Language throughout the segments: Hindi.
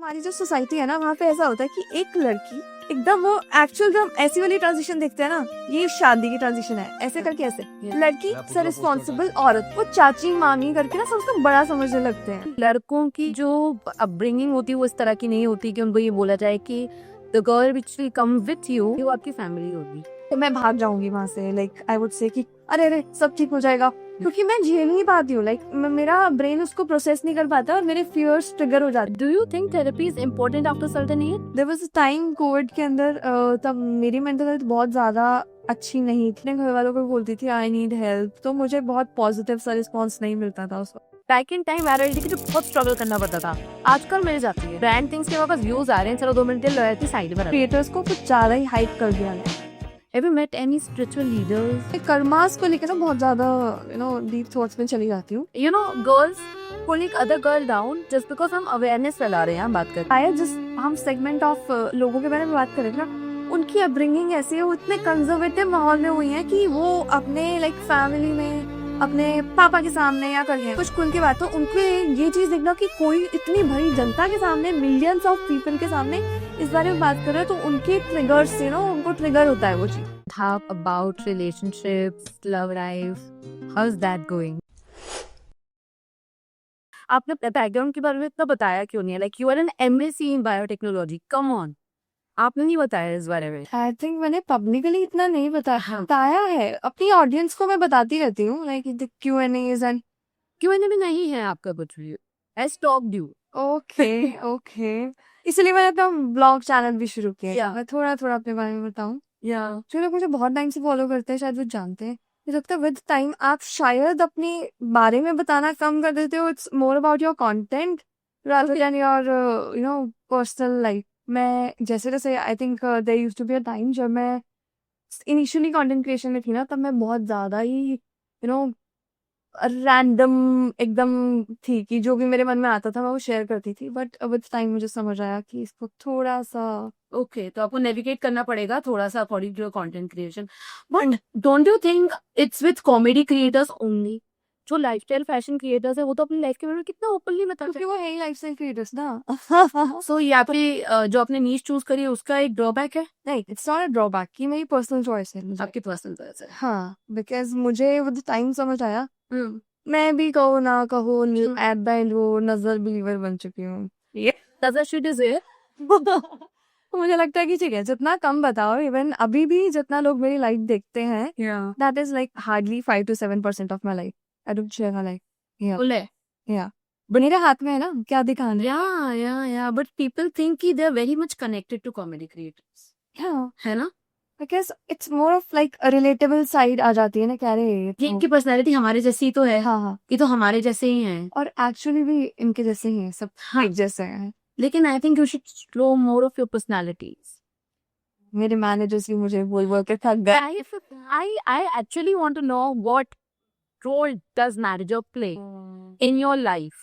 हमारी जो सोसाइटी है ना, वहाँ पे ऐसा होता है कि एक लड़की एकदम वो एक्चुअल जब ऐसी वाली ट्रांजिशन देखते हैं ना, ये शादी की ट्रांजिशन है, ऐसे करके ऐसे लड़की से रिस्पॉन्सिबल औरत, वो चाची मामी करके ना सबको बड़ा समझने लगते हैं। लड़कों की जो अपब्रिंगिंग होती है वो इस तरह की नहीं होती कि उनको ये बोला जाए कि the girl which will come with you वो आपकी फैमिली होगी। तो मैं भाग जाऊंगी वहां से, लाइक आई वुड से कि अरे अरे सब ठीक हो जाएगा, क्योंकि मैं झेल नहीं पाती हूँ, लाइक मेरा ब्रेन उसको प्रोसेस नहीं कर पाता और मेरे फियर्स ट्रिगर हो जाते। Do you think therapy is important after certain age? There was a time COVID के अंदर, तब मेरी मेंटल हेल्थ बहुत ज्यादा अच्छी नहीं थी। मैं घर वालों को बोलती थी आई नीड हेल्प, तो मुझे बहुत पॉजिटिव सा रिस्पॉन्स नहीं मिलता था उस वक्त। बैक इन टाइम मैरिज के लिए बहुत स्ट्रगल करना पड़ता था, आजकल मिल जाती है। ब्रांड थिंग्स के पास व्यूज आ रहे हैं, चलो 2 मिनट लॉयल्टी साइड में। क्रिएटर्स को कुछ ज्यादा ही हाइप कर दिया है। Have you met any spiritual leaders? Karmas को लेकर ना बहुत ज्यादा डीप थॉट्स में चली जाती हूँ। You know, girls pulling other girl down just because हम अवेयरनेस फैला रहे हैं, हम बात करते शायद जिस हम सेगमेंट ऑफ लोगों के बारे में बात करें ना, उनकी अपब्रिंगिंग ऐसी है, वो इतने कंजर्वेटिव माहौल में हुई है कि वो अपने लाइक फैमिली में अपने पापा के सामने या करिए कुछ खुल के बात, तो उनको ये चीज देखना कि कोई इतनी बड़ी जनता के सामने, मिलियंस ऑफ पीपल के सामने इस बारे में बात कर रहे हैं, तो उनके ट्रिगर्स से उनको ट्रिगर होता है वो चीज। Talk about relationships, love life. How's that going? आपने बैकग्राउंड के बारे में इतना बताया क्यों नहीं है? Like you are an MSc in biotechnology. Come on. आपने नहीं बताया इस बारे में। आई थिंक मैंने पब्लिकली इतना नहीं बताया है, अपनी ऑडियंस को मैं बताती रहती हूँ, लाइक Q&As एंड Q&A में नहीं है आपका कुछ भी। I stalked you. ओके इसलिए मैंने अपना ब्लॉग चैनल भी शुरू किया। Yeah. मैं थोड़ा थोड़ा अपने बारे में बताऊं। Yeah. जो लोग मुझे बहुत टाइम से फॉलो करते हैं शायद वो जानते हैं। मुझे लगता है विद टाइम आप शायद अपने बारे में बताना कम कर देते हो। It's more about your content rather than your personal life. मैं जैसे जैसे I think there used to be a time जब मैं इनिशियली कंटेंट क्रिएशन में थी ना, तब मैं बहुत ज्यादा ही रैंडम एकदम थी कि जो भी मेरे मन में आता था मैं वो शेयर करती थी। बट विद टाइम मुझे समझ आया कि इसको थोड़ा सा ओके तो आपको नेविगेट करना पड़ेगा थोड़ा सा according to your content creation. But don't you think it's with comedy creators only? जो लाइफस्टाइल फैशन क्रिएटर्स है वो तो अपनी लाइफ के बारे में कितना ओपनली बताते क्योंकि वो है ही लाइफस्टाइल क्रिएटर्स ना। हैं। सो यहाँ पे जो आपने नीश चूज करी है उसका एक ड्रॉबैक है? नहीं, इट्स नॉट अ ड्रॉबैक कि मेरी पर्सनल चॉइस है मुझे। आपकी पर्सनल चॉइस है। हाँ, बिकॉज मुझे विद टाइम समझ आया, मैं भी कहूँ ना कहूँ एट द एंड वो नजर बिलीवर बन चुकी हूँ। नजर शीट इज हियर। मुझे लगता है कि ठीक है, जितना कम बताओ, इवन अभी भी जितना लोग मेरी लाइफ देखते हैं that is like hardly 5 to 7% of my life. I don't share my life. Full है। या मेरे हाथ में है ना क्या दिखाना। या बट पीपल थिंक कि they are very much connected to comedy creators, है ना? Because it's more of like relatable side आ जाती है ना, कह रहे ये इनकी पर्सनैलिटी हमारे जैसी तो है। हाँ, ये तो हमारे जैसे ही हैं और एक्चुअली भी इनके जैसे ही हैं सब। हाँ। एक जैसे हैं। लेकिन I think you should show more of your personalities. मेरे मैनेजर्स भी मुझे बोल के थक गए। I actually want to know what role does manager play in your life?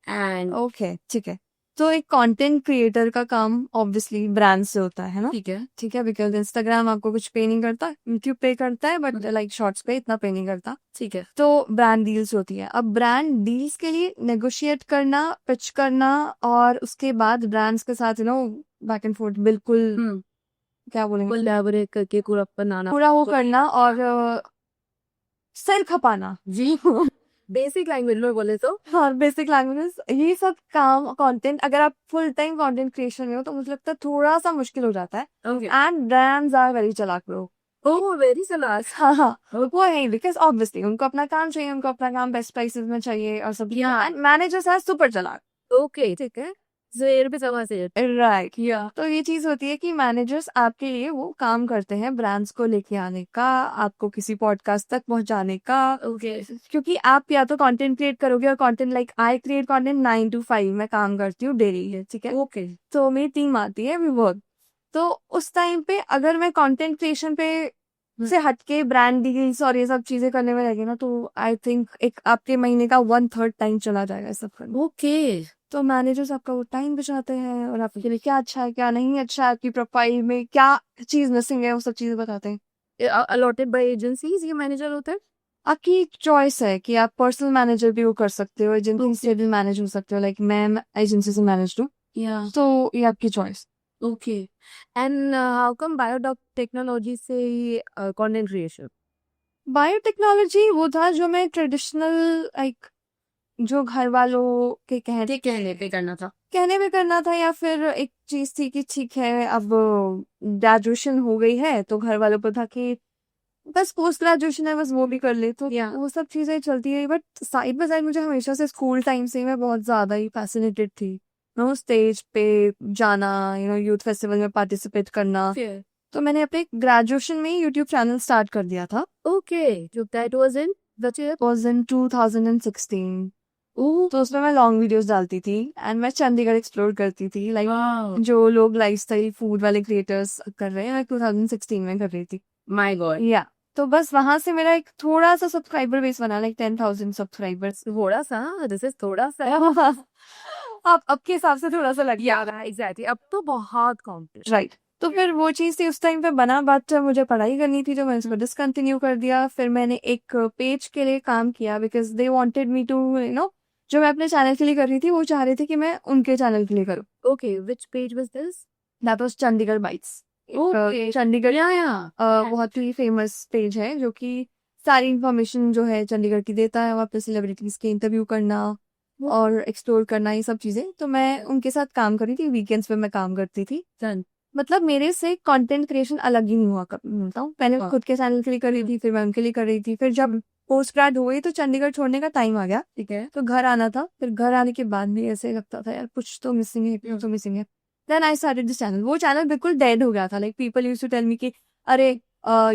And okay ठीक है, तो एक कंटेंट क्रिएटर का काम ऑब्वियसली ब्रांड से होता है ना। ठीक है। ठीक है, बिकॉज इंस्टाग्राम आपको कुछ पे नहीं करता, यूट्यूब पे करता है, बट लाइक शॉर्ट्स पे इतना पे नहीं करता। ठीक है। तो ब्रांड डील्स होती है। अब ब्रांड डील्स के लिए नेगोशिएट करना, पिच करना, और उसके बाद ब्रांड्स के साथ बैक एंड फोर्थ बिल्कुल क्या बोलेंगे, कोलैबोरेट करके पूरा बनाना, पूरा वो करना और सर खपाना। जी बेसिक लैंग्वेज में बोले तो। हाँ, बेसिक लैंग्वेज, ये सब काम कंटेंट, अगर आप फुल टाइम कंटेंट क्रिएशन में हो तो मुझे लगता है थोड़ा सा मुश्किल हो जाता है। एंड ब्रांड्स आर वेरी चालाक लोग। ओह वेरी चालाक। हाँ, वो है, बिकॉज ऑब्वियसली उनको अपना काम चाहिए, उनको अपना काम बेस्ट प्राइसेस में चाहिए और सब। एंड मैनेजर्स आर सुपर चालाक। ओके ठीक है। ज़ेर पे सवा से राइट। तो ये चीज होती है कि मैनेजर्स आपके लिए वो काम करते हैं ब्रांड्स को लेके आने का, आपको किसी पॉडकास्ट तक पहुंचाने का। क्योंकि आप या तो कंटेंट क्रिएट करोगे, और content like I create content 9 to 5 मैं काम करती हूँ डेली है। ठीक है। तो मेरी टीम आती है वर्क, तो उस टाइम पे अगर मैं कंटेंट क्रिएशन पे से हटके ब्रांड डील्स और ये सब चीजें करने में लगे ना, तो आई थिंक एक आपके महीने का 1/3 टाइम चला जाएगा सब करने। तो मैनेजर्स आपका वो टाइम बचाते हैं और आपके लिए क्या अच्छा है क्या नहीं अच्छा है, आपकी प्रोफाइल में क्या चीज मिसिंग है, वो सब चीजें बताते हैं। अलॉटेड बाय एजेंसीज ये मैनेजर होता है। आपकी चॉइस है कि आप पर्सनल मैनेजर भी वो कर सकते हो, एजेंसी से भी मैनेज हो सकते हो। लाइक मैं एजेंसी से मैनेज हूँ, Yeah. तो ये आपकी choice. Okay. And how come biotechnology से content creation? बायोटेक्नोलॉजी वो था जो मैं ट्रेडिशनल लाइक जो घर वालों के कहने पे करना था। कहने में करना था, या फिर एक चीज थी कि ठीक है अब ग्रेजुएशन हो गई है तो घर वालों को था कि बस पोस्ट ग्रेजुएशन है, बस वो भी कर ले, तो Yeah. वो सब चीजें चलती है। बट साइड बाय साइड मुझे हमेशा से स्कूल टाइम से मैं बहुत ज्यादा ही फैसिनेटेड थी। मैं स्टेज पे जाना, यूथ फेस्टिवल में पार्टिसिपेट करना। Fair. तो मैंने अपने ग्रेजुएशन में ही यूट्यूब चैनल स्टार्ट कर दिया था। Okay. So that was in which year? Was in 2016। Oh. तो उसमें मैं लॉन्ग वीडियोस डालती थी एंड मैं चंडीगढ़ एक्सप्लोर करती थी, लाइक Wow. जो लोग लाइफस्टाइल फूड वाले क्रिएटर्स कर रहे हैं, मैं 2016 में कर रही थी। My God. या तो बस वहां से मेरा एक थोड़ा सा सब्सक्राइबर बेस बना, लाइक 10,000 सब्सक्राइबर्स। थोड़ा सा, this is थोड़ा सा। अब के हिसाब से थोड़ा सा लग गया। Yeah, exactly. अब तो बहुत competition. राइट। तो फिर वो चीज थी उस टाइम पे बना, बट मुझे पढ़ाई करनी थी तो मैंने उसको डिसकंटिन्यू कर दिया। फिर मैंने एक पेज के लिए काम किया because they wanted me to जो मैं अपने चैनल के लिए कर रही थी वो चाह रहे थे कि मैं उनके चैनल के लिए करूँ। Okay, which page was this? That was Chandigarh bytes. Okay. Chandigarh Yeah, yeah. बहुत ही फेमस पेज है जो कि सारी इंफॉर्मेशन जो है चंडीगढ़ की देता है। वहाँ पे सेलिब्रिटीज के इंटरव्यू करना और एक्सप्लोर करना, ये सब चीजें। तो मैं उनके साथ काम कर रही थी, वीकेंड्स पे मैं काम करती थी। Done. मतलब मेरे से कंटेंट क्रिएशन अलग ही नहीं हुआ कभी, बताऊँ। पहले हाँ। खुद के चैनल के लिए कर रही थी, फिर मैं उनके लिए कर रही थी। फिर जब पोस्ट ग्रेड हो गई तो चंडीगढ़ छोड़ने का टाइम आ गया, ठीक है। तो घर आना था। फिर घर आने के बाद भी ऐसे लगता था यार कुछ तो मिसिंग है, कुछ तो मिसिंग है। Then I started this channel. वो चैनल बिल्कुल डेड हो गया था, like people used to tell me कि अरे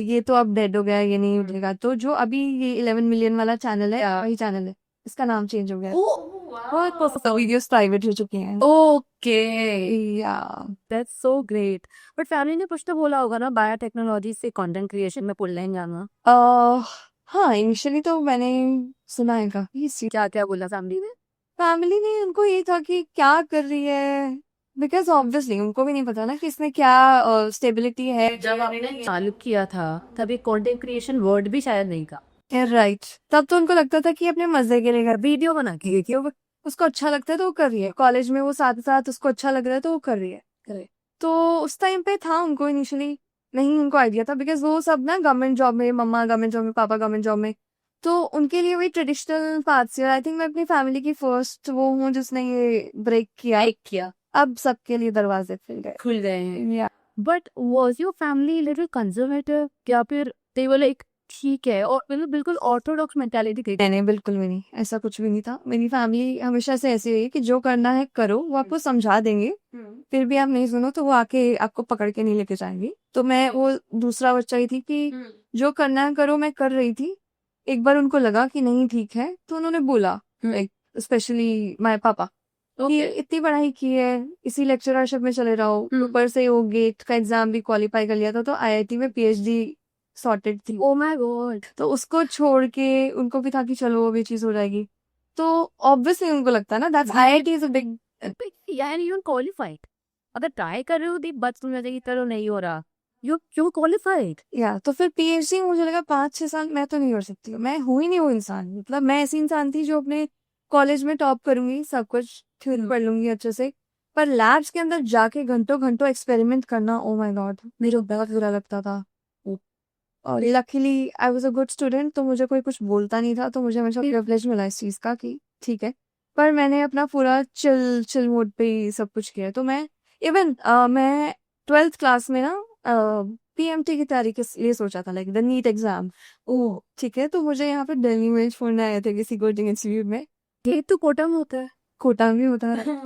ये तो अब डेड हो गया, ये नहीं उठेगा। तो जो अभी ये 11 मिलियन वाला चैनल है, वही चैनल है, इसका नाम चेंज हो गया है। बहुत वीडियोस प्राइवेट हो चुके हैं। Okay. या That's so great. But family ने कुछ तो बोला होगा ना बायोटेक्नोलॉजी से कंटेंट क्रिएशन में पुल लाइन जाना। हाँ, इनिशियली तो मैंने सुना है काफी इस चीज। क्या क्या बोला फैमिली ने? फैमिली ने उनको ये था कि क्या कर रही है, बिकॉज ऑब्वियसली उनको भी नहीं पता ना कि इसमें क्या स्टेबिलिटी है। जब आपने चालू किया था तब एक कंटेंट क्रिएशन वर्ड भी शायद नहीं था। राइट। तब तो उनको लगता था कि अपने मजे के लिए कर, वीडियो बना के कि वो उसको अच्छा लगता है तो वो कर रही है। कॉलेज में वो साथ साथ उसको अच्छा लग रहा है तो वो कर रही है। Correct. तो उस टाइम पे था उनको इनिशियली नहीं उनको आइडिया था, बिकॉज वो सब ना गवर्नमेंट जॉब में, मम्मा गवर्नमेंट जॉब में, पापा गवर्नमेंट जॉब में। तो उनके लिए वही ट्रेडिशनल पाथ से। आई थिंक मैं अपनी फैमिली की फर्स्ट वो हूँ जिसने ये ब्रेक किया। अब सबके लिए दरवाजे खुल गए हैं। या but was your family little conservative या फिर they were like ठीक है और बिल्कुल ऑर्थोडॉक्स मेंटालिटी थी? नहीं, बिल्कुल भी नहीं, ऐसा कुछ भी नहीं था। मेरी फैमिली हमेशा से ऐसी है कि जो करना है करो, वो आपको समझा देंगे, फिर भी आप नहीं सुनो तो वो आके आपको पकड़ के नहीं लेके जाएंगे। तो मैं वो दूसरा बच्चा ही थी कि जो करना है करो। मैं कर रही थी। एक बार उनको लगा कि नहीं ठीक है तो उन्होंने बोला, स्पेशली माय पापा, कि इतनी पढ़ाई की है, इसी लेक्चररशिप में चले रहो, ऊपर से वो गेट का एग्जाम भी क्वालिफाई कर लिया था, तो आईआईटी में पीएचडी सॉर्टेड थी। Oh my God. तो उसको छोड़ के उनको भी था कि चलो वो भी चीज हो जाएगी। तो ऑब्वियसली उनको लगता है ना that's IIT is a big. यार यू क्वालिफाइड, अगर ट्राई कर रहे हो दी बट तुम की तरह नहीं हो रहा, यू क्वालिफाइड। या तो फिर पीएचडी मुझे लगा 5-6 साल मैं तो नहीं कर सकती हूँ। मैं हुई नहीं वो इंसान। मतलब मैं ऐसी इंसान थी जो अपने कॉलेज में टॉप करूंगी, सब कुछ थ्योरी पढ़ लूंगी अच्छे से, पर लैब्स के अंदर जाके घंटों घंटों एक्सपेरिमेंट करना, ओ माय गॉड, मेरे को बहुत बुरा लगता था। और luckily I was a good student, तो मुझे कोई कुछ बोलता नहीं था, तो मुझे हमेशा प्रिविलेज मिला इस चीज का कि ठीक है। पर मैंने अपना पूरा चिल मोड पे ही सब कुछ किया। तो मैं इवन मैं 12th क्लास में ना पीएमटी की तैयारी के लिए सोचा था, लाइक द नीट एग्जाम। ओह ठीक है। तो मुझे यहाँ पे दिल्ली में फोन आए थे किसी कोचिंग इंस्टीट्यूट में। ये तो कोटा में होता है। कोटा में होता है।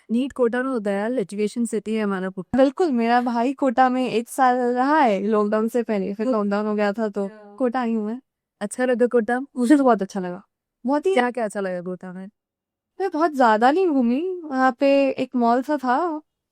नीट कोटा में होता है यार, एजुकेशन सिटी है हमारा कोटा। बिल्कुल, मेरा भाई कोटा में 1 साल रहा है लॉकडाउन से पहले, फिर लॉकडाउन हो गया था तो कोटा आई हूँ मैं। अच्छा लगा कोटा? मुझे तो बहुत अच्छा लगा। बहुत ही क्या क्या अच्छा लगा कोटा में? मैं बहुत ज्यादा नहीं घूमी। वहाँ पे एक मॉल सा था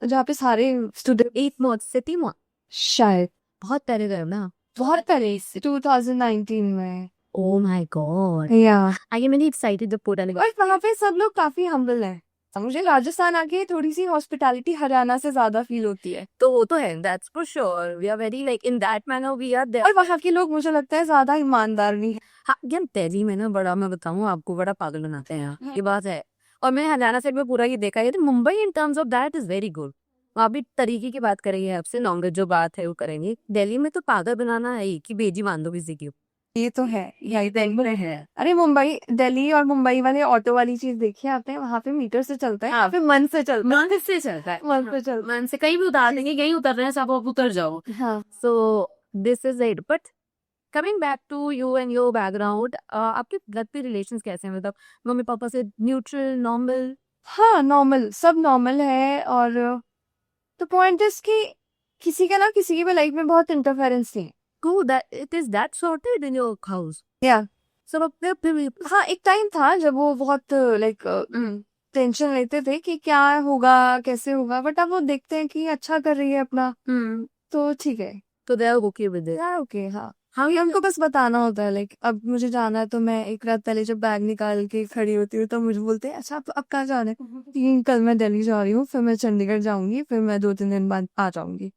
जहाँ पे सारे स्टूडेंट, एक मॉल, सिटी मॉल, शायद बहुत पहले गए हो ना? बहुत पहले 2019 में। ओह माय गॉड, या आई एम वेरी एक्साइटेड जब कोटा लगा। और वहाँ पे सब लोग काफी हम्बल हैं। मुझे राजस्थान आके थोड़ी सी हॉस्पिटैलिटी हरियाणा से ज्यादा फील होती है। तो वो तो है, that's for sure, we are very like in that manner we are there. और वहाँ के लोग मुझे लगता है ज्यादा ईमानदार भी है। हाँ यार दिल्ली में ना बड़ा, मैं बताऊँ आपको, बड़ा पागल बनाते हैं यहाँ, ये बात है। और मैं हरियाणा साइड में पूरा ये देखा है, तो Mumbai in terms of that is very good. वहाँ भी तरीके की बात करेंगे आपसे, लॉन्गर जो बात है वो करेंगे। दिल्ली में तो पागल बनाना है ही कि बेजी मान दो किसी की। ये तो है, यही दिल्ली में है। अरे मुंबई, दिल्ली और मुंबई वाले ऑटो वाली चीज देखी है आपने? वहाँ पे मीटर से चलता है, हाँ। यहाँ पे मन से चलता है। मन से चलता है, मन से चलता मन से कहीं भी उतार देंगे, यहीं उतर रहे हैं सब, अब उतर जाओ। है। हाँ so this is it. But coming back to you and your background, आपके घर पे रिलेशंस कैसे हैं? मतलब मम्मी पापा से न्यूट्रल, नॉर्मल? हाँ, नॉर्मल, सब नॉर्मल है। और तो पॉइंट इज कि किसी का ना किसी की भी लाइफ में बहुत इंटरफेरेंस नहीं है। Cool, that it is that sorted in your house. या सब अपने अपने। हाँ, एक टाइम था जब वो बहुत लाइक टेंशन लेते थे कि क्या होगा, कैसे होगा, बट अब वो देखते हैं कि अच्छा कर रही है अपना, तो ठीक है। तो they are okay with it. यार ओके, हाँ। हाँ, ये हमको बस बताना होता है, लाइक अब मुझे जाना है तो मैं एक रात पहले जब बैग निकाल के खड़ी होती हूँ तो मुझे बोलते हैं अच्छा अब कहाँ जाना है? कि कल मैं दिल्ली जा रही हूँ, फिर मैं चंडीगढ़ जाऊंगी, फिर मैं 2-3 दिन बाद आ जाऊंगी।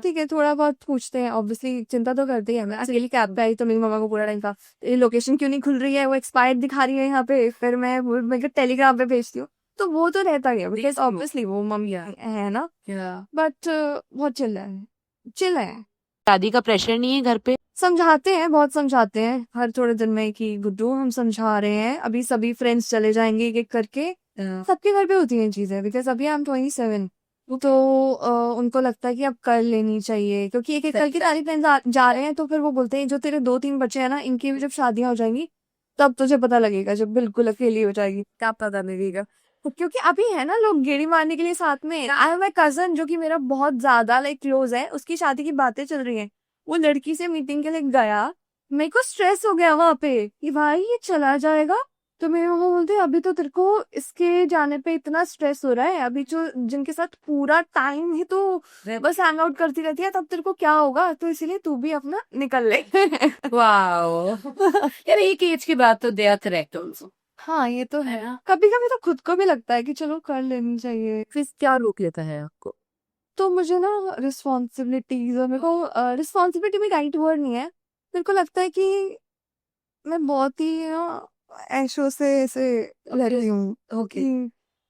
ठीक है, थोड़ा बहुत पूछते हैं, ऑब्वियसली चिंता तो करते ही हैं। मैं अकेली कैब पे आई तो मेरी मम्मा को पूरा टाइम था ये लोकेशन क्यों नहीं खुल रही है, वो एक्सपायर्ड दिखा रही है यहाँ पे, फिर मैं टेलीग्राम पे भेजती हूँ, तो वो तो रहता ही है बिकॉज ऑब्वियसली वो मम्मी है ना। बट बहुत चिल है। शादी का प्रेशर नहीं है घर पे? समझाते हैं, बहुत समझाते हैं हर थोड़े दिन में कि गुड्डू हम समझा रहे हैं, अभी सभी फ्रेंड्स चले जाएंगे एक एक करके। सबके घर पे होती हैं चीजें, बिकॉज अभी आई एम 27, तो उनको लगता है कि अब कर लेनी चाहिए, क्योंकि एक एक करके सारी फ्रेंड्स जा रहे हैं, तो फिर वो बोलते हैं जो तेरे 2-3 बच्चे हैं ना, इनकी भी जब शादियां हो जाएंगी तब तुझे पता लगेगा, जब बिल्कुल अकेली हो जाएगी क्या पता लगेगा। क्योंकि अभी है ना लोग गेड़ी मारने के लिए साथ में। आई हैव माय कजन जो कि मेरा बहुत ज्यादा लाइक क्लोज है, उसकी शादी की बातें चल रही हैं, वो लड़की से मीटिंग के लिए गया, मेरे को स्ट्रेस हो गया वहां पे कि भाई ये चला जाएगा, तो मेरे मम्मा बोलते हैं अभी तो तेरे को इसके जाने पे इतना स्ट्रेस हो रहा है, अभी जो जिनके साथ पूरा टाइम ही तो बस हैंग आउट करती रहती है, तब तेरे को क्या होगा, तो इसीलिए तू भी अपना निकल ले। वाओ। यार एक एज के बाद तो दे आर करेक्ट आल्सो। हाँ ये तो है, कभी कभी तो खुद को भी लगता है कि चलो कर लेनी चाहिए। फिर क्या रोक लेता है आपको? तो मुझे ना रिस्पॉन्सिबिलिटीज, और मेरे को रिस्पॉन्सिबिलिटी भी राइट वर्ड नहीं है, मेरे को लगता है कि मैं बहुत ही ऐशो से ऐसे रह रही हूँ। ओके,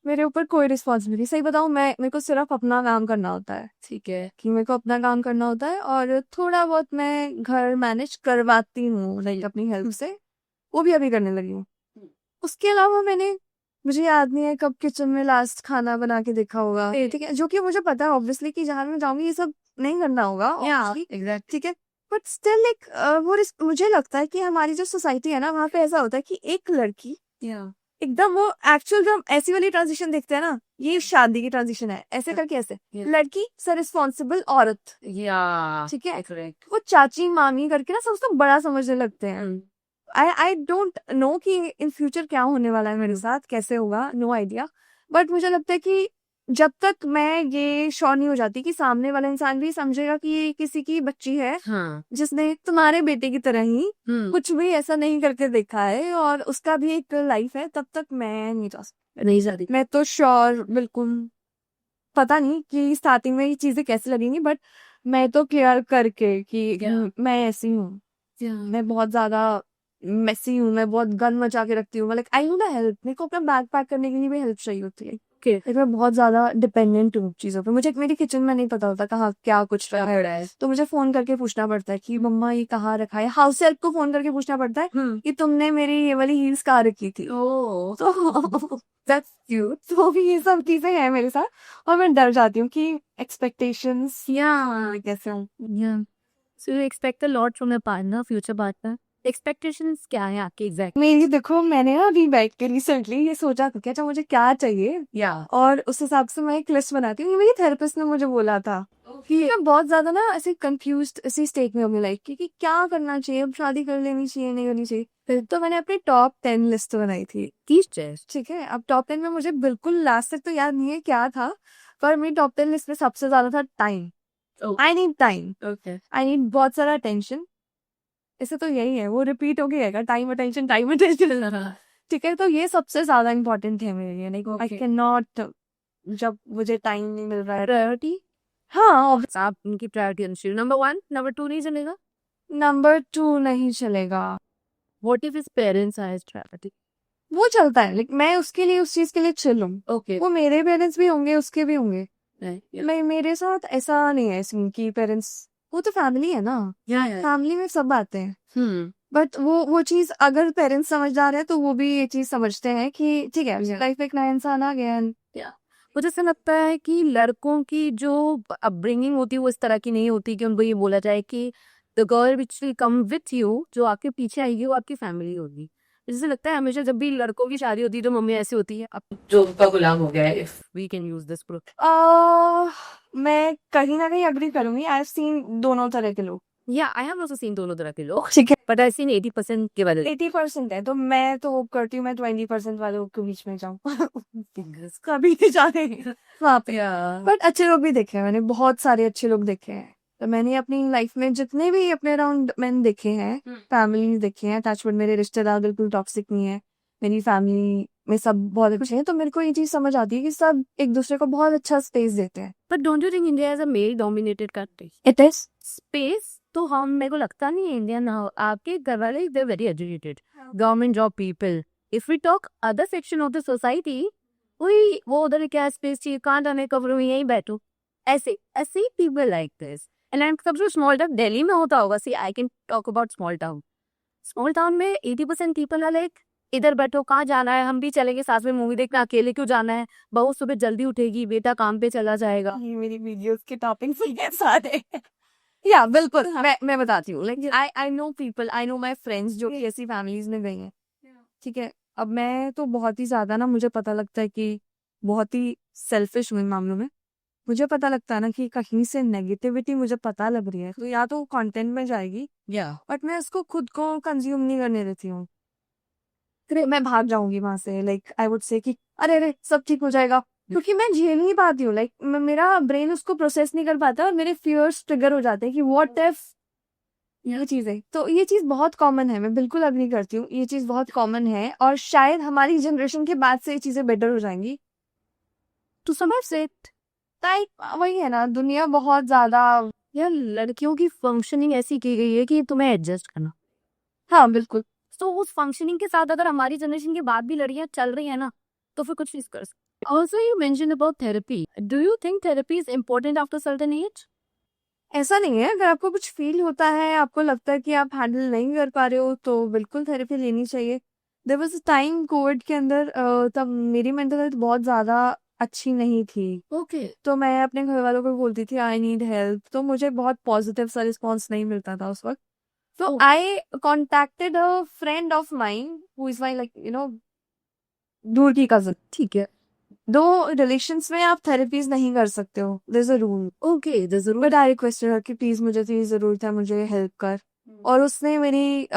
मेरे ऊपर कोई रिस्पॉन्सिबिलिटी, सही बताऊँ मैं, मेरे को सिर्फ अपना काम करना होता है, ठीक है। कि मेरे को अपना काम करना होता है, और थोड़ा बहुत मैं घर मैनेज करवाती हूँ लाइक अपनी हेल्प से, वो भी अभी करने लगी हूँ। उसके अलावा मुझे याद नहीं है कब किचन में लास्ट खाना बना के देखा होगा, ठीक है, जो कि मुझे पता है ऑब्वियसली कि जहाँ मैं जाऊंगी ये सब नहीं करना होगा, एग्जैक्ट। ठीक है, बट स्टिल लाइक मुझे लगता है कि हमारी जो सोसाइटी है ना, वहाँ पे ऐसा होता है कि एक लड़की एकदम वो एक्चुअल जो हम ऐसी वाली ट्रांजिशन देखते हैं ना, ये शादी की ट्रांजिशन है, ऐसे करके ऐसे लड़की से रिस्पॉन्सिबल औरत, ठीक है, वो चाची मामी करके ना सब उसको बड़ा समझने लगते हैं। आई डोंट नो कि इन फ्यूचर क्या होने वाला है मेरे साथ, कैसे होगा, नो आइडिया, बट मुझे लगता है कि जब तक मैं ये श्योर नहीं हो जाती कि सामने वाला इंसान भी समझेगा कि ये किसी की बच्ची है, हाँ। जिसने तुम्हारे बेटे की तरह ही कुछ भी ऐसा नहीं करके देखा है और उसका भी एक लाइफ है, तब तक मैं नहीं जा सकती, नहीं जाती। मैं तो श्योर बिल्कुल, पता नहीं कि स्टार्टिंग में ये चीजें कैसे लगेंगी, बट मैं तो क्लियर करके कि मैं ऐसी हूँ, मैं बहुत ज्यादा मेसी हूँ, मैं बहुत गन मचा के रखती हूँ, लाइक आई नीड हेल्प, मेरे को अपना बैग पैक करने के लिए भी हेल्प चाहिए होती है, मैं बहुत ज्यादा डिपेंडेंट हूँ चीजों पे, मुझे मेरी किचन में नहीं पता होता कहाँ क्या कुछ रखा है, तो मुझे फोन करके पूछना पड़ता है कि मम्मा ये कहाँ रखा है, हाउस हेल्प को फोन करके पूछना पड़ता है कि तुमने मेरी ये वाली हील्स कहाँ रखी थी, तो दैट्स क्यूट। तो भी ये सब चीजें हैं मेरे साथ, और मैं डर जाती हूँ कि एक्सपेक्टेशंस कैसे हूँ। So you expect a lot from your partner, future partner. Expectations क्या है आपके एग्जैक्ट? मेरी देखो, मैंने ना अभी बैठ के रिसेंटली ये सोचा था कि अच्छा मुझे क्या चाहिए, और उस हिसाब से मैं एक लिस्ट बनाती हूँ। ये मेरी थेरेपिस्ट ने मुझे बोला था कि मैं बहुत ज्यादा ना ऐसे कंफ्यूज्ड इसी स्टेट में अपनी लाइफ की कि क्या करना चाहिए, अब शादी कर लेनी चाहिए नहीं करनी चाहिए, फिर तो मैंने अपनी टॉप 10 लिस्ट बनाई थी, ठीक है। अब टॉप 10 में मुझे बिल्कुल लास्ट तक तो याद नहीं है क्या था, पर मेरी टॉप 10 लिस्ट में सबसे ज्यादा था time. I need time, I need बहुत सारा अटेंशन, इसे तो यही है, वो रिपीट हो गया, टाइम अटेंशन टाइम अटेंशन, ठीक है, तो ये सबसे ज्यादा इम्पोर्टेंट है मेरे लिए, लाइक आई कैन नॉट, जब मुझे टाइम नहीं मिल रहा है। प्रायोरिटी, हाँ, आप उनकी प्रायोरिटी नंबर 1, नंबर 2 नहीं चलेगा? नंबर 2 नहीं चलेगा। What if his parents are his priority? वो चलता है, लाइक मैं उसके लिए उस चीज के लिए चिल हूँ। ओके वो मेरे पेरेंट्स भी होंगे, उसके भी होंगे। मैं मेरे साथ ऐसा नहीं है सीन की पेरेंट्स, वो तो फैमिली है ना, या फैमिली में सब आते हैं। बट वो चीज अगर पेरेंट्स समझदार है तो वो भी ये चीज समझते हैं कि ठीक है लाइफ में एक नया इंसान आ गया है। मुझे ऐसा लगता है कि लड़कों की जो अपब्रिंगिंग होती है वो इस तरह की नहीं होती कि उनको ये बोला जाए कि the girl which will come with you, जो आपके पीछे आएगी वो आपकी फैमिली होगी। मुझे लगता है हमेशा जब भी लड़कों की शादी होती है तो मम्मी ऐसी होती है अब जो उनका गुलाम हो गया है, if we can use this pro. मैं कहीं ना कहीं अग्री करूंगी, आई हैव सीन दोनों तरह के लोग। या आई हैव आल्सो सीन दोनों तरह के लोग, ठीक है, बट आई सीन 80% के बारे 80% है तो मैं तो होप करती हूँ मैं 20% वालों के बीच में जाऊँ। कभी नहीं जाने वहां पे। बट अच्छे लोग भी देखे हैं मैंने, बहुत सारे अच्छे लोग देखे हैं। तो मैंने अपनी लाइफ में जितने भी अपने अराउंड मैंने देखे हैं, फैमिली देखे हैं, टचवुड मेरे रिश्तेदार बिल्कुल टॉक्सिक नहीं है, मेरी फैमिली में सब बहुत अच्छे हैं, तो मेरे को ये चीज समझ आती है कि सब एक दूसरे को बहुत अच्छा स्पेस देते हैं। But don't you think India is a male dominated country? It is space तो हम, मेरे को लगता नहीं है इंडिया ना, आपके घर वाले they very educated government job people. If we talk other section of the society, वही वो उधर क्या स्पेस चाहिए, कहाँ जाने कब्र में यहीं बैठो, ऐसे ऐसे people like this. And I सबसे स्मॉल टाउन दिल्ली में होता होगा, see I can talk about small town में 80% पीपल आर लाइक इधर बैठो, कहाँ जाना है, हम भी चलेंगे साथ में मूवी देखना, अकेले क्यों जाना है, बहू सुबह जल्दी उठेगी, बेटा काम पे चला जाएगा। ये मेरी वीडियोस के टॉपिक से ये सारे या बिल्कुल मैं बताती हूँ, like I know people, I know my friends जो कि ऐसी फैमिलीज में गई हैं। ठीक है, अब मैं तो बहुत ही ज्यादा ना, मुझे पता लगता है कि बहुत ही सेल्फिश हूँ इन मामलों में। मुझे पता लगता है ना कि कहीं से नेगेटिविटी मुझे पता लग रही है तो या तो कंटेंट में जाएगी, बट मैं उसको खुद को कंज्यूम नहीं करने देती हूँ। फिर मैं भाग जाऊंगी वहां से, लाइक आई वुड से कि अरे अरे सब ठीक हो जाएगा, क्योंकि मैं झेल नहीं पाती हूँ, लाइक मेरा ब्रेन उसको प्रोसेस नहीं कर पाता और मेरे फियर्स ट्रिगर हो जाते हैं कि व्हाट इफ ये चीज है। तो ये चीज बहुत कॉमन है, मैं बिल्कुल अग्री करती हूँ, ये चीज बहुत कॉमन है और शायद हमारी जनरेशन के बाद से ये चीजें बेटर हो जाएंगी। टू सम एक्सटेंट लाइक वही है ना, दुनिया बहुत ज्यादा। यार लड़कियों की फंक्शनिंग ऐसी की गई है कि तुम्हें एडजस्ट करना। हाँ बिल्कुल। तो उस फंक्शनिंग के साथ अगर हमारी जनरेशन के बाद भी लड़कियां चल रही है ना, तो फिर कुछ नहीं कर सकते। Also you mention about therapy, do you think therapy is important after certain as? ऐसा नहीं है, अगर आपको कुछ फील होता है, आपको लगता है कि आप हैंडल नहीं कर पा रहे हो, तो बिल्कुल थेरेपी लेनी चाहिए। There was a time COVID के अंदर, तब मेरी मेंटल हेल्थ बहुत ज्यादा अच्छी नहीं थी। ओके तो मैं अपने घर वालों को बोलती थी आई नीड हेल्प, तो मुझे बहुत पॉजिटिव सा रिस्पॉन्स नहीं मिलता था उस वक्त। तो I contacted a friend of mine who is my like दूर की कजन। ठीक है, दो रिलेशंस में आप थेरेपीज नहीं कर सकते हो, there is a rule. Okay जरूर। बट आई रिक्वेस्टेड हर कि प्लीज मुझे तेरी जरूरत है, मुझे हेल्प कर। और उसने मेरी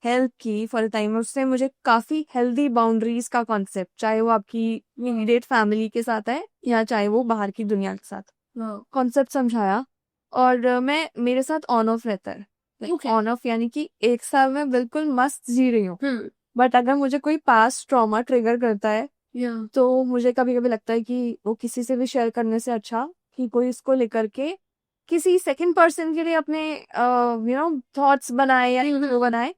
हेल्प की फॉर अ टाइम। उसने मुझे काफी हेल्दी बाउंड्रीज का कॉन्सेप्ट, चाहे वो आपकी इमीडिएट फैमिली के साथ है या चाहे वो बाहर की दुनिया के साथ, कॉन्सेप्ट समझाया। और मैं मेरे साथ ऑन ऑफ रहता है, ऑन ऑफ यानी कि एक साल में बिल्कुल मस्त जी रही हूँ, बट अगर मुझे कोई पास्ट ट्रॉमा ट्रिगर करता है तो मुझे कभी कभी लगता है कि वो किसी से भी शेयर करने से अच्छा कि कोई इसको लेकर के किसी सेकंड पर्सन के लिए अपने थॉट्स बनाए या रिव्यू बनाए,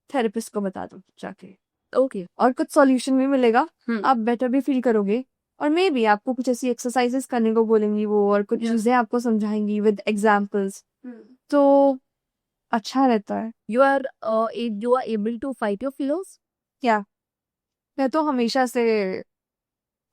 थेरेपिस्ट को बता दो जाके। ओके और कुछ सॉल्यूशन भी मिलेगा, आप बेटर भी फील करोगे। और मे बी आपको कुछ ऐसी एक्सरसाइजेस करने को बोलेंगी वो, और कुछ चीजें आपको समझाएंगी विद एग्जाम्पल्स, तो अच्छा रहता है। You are able to fight your feelings? क्या, मैं तो हमेशा से,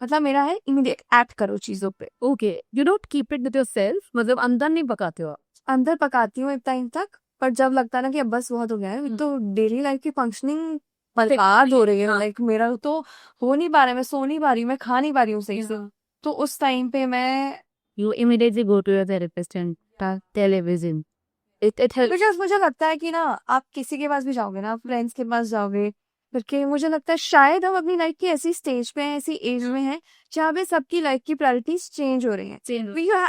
मतलब मेरा है इमीडिएट एक्ट करो चीजों पे। Okay, you don't keep it with yourself, मतलब अंदर नहीं पकाते हो आप? अंदर पकाती हूँ एक टाइम तक, पर जब लगता है ना कि अब बस बहुत हो गया है, तो डेली लाइफ की फंक्शनिंग बर्बाद हो रही है, लाइक मेरा तो हो नहीं पा रहा है, मैं सो नहीं पा रही हूँ, मैं खा नहीं पा रही हूँ सही से, तो उस टाइम पे मैं you immediately go to your therapist and television. It help. Because मुझे लगता है कि ना, आप किसी के पास भी जाओगे ना, फ्रेंड्स के पास जाओगे, क्योंकि मुझे लगता है शायद हम अपनी लाइफ की ऐसी स्टेज पे हैं, ऐसी एज में हैं जहाँ पे सबकी लाइफ की प्रायोरिटीज चेंज हो रही हैं।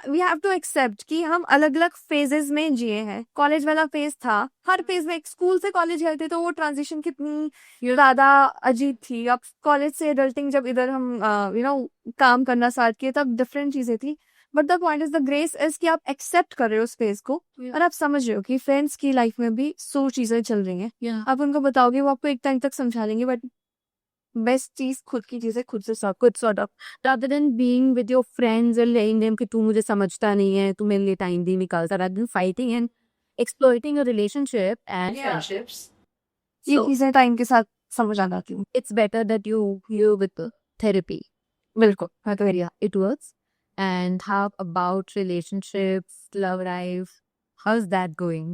वी हैव टू एक्सेप्ट कि हम अलग अलग फेजेस में जिए हैं। कॉलेज वाला फेज था, हर फेज में, स्कूल से कॉलेज गए थे तो वो ट्रांजिशन कितनी ज्यादा अजीब थी। अब कॉलेज से एडल्टिंग जब इधर हम काम करना स्टार्ट किए, तब डिफरेंट चीजें थी। But the point is, the grace is कि आप एक्सेप्ट कर रहे हो स्पेस को, और आप समझ रहे हो कि फ्रेंड्स की लाइफ में भी 100 चीजें चल रही हैं। आप उनको बताओगे, वो आपको एक टाइम तक समझा लेंगे, बट बेस्ट चीज खुद की चीजें खुद से सब कुछ sort of rather than being with your friends and letting them कि तू मुझे समझता नहीं है, तू मेरे लिए टाइम नहीं निकालता, rather than fighting and exploiting a relationship and Yeah. friendships. ये So चीजें टाइम के साथ समझ आ जाती हूँ। it's better that you with the therapy. बिल्कुल हाँ तो Yeah, it works. And how about relationships, love life? How's that going?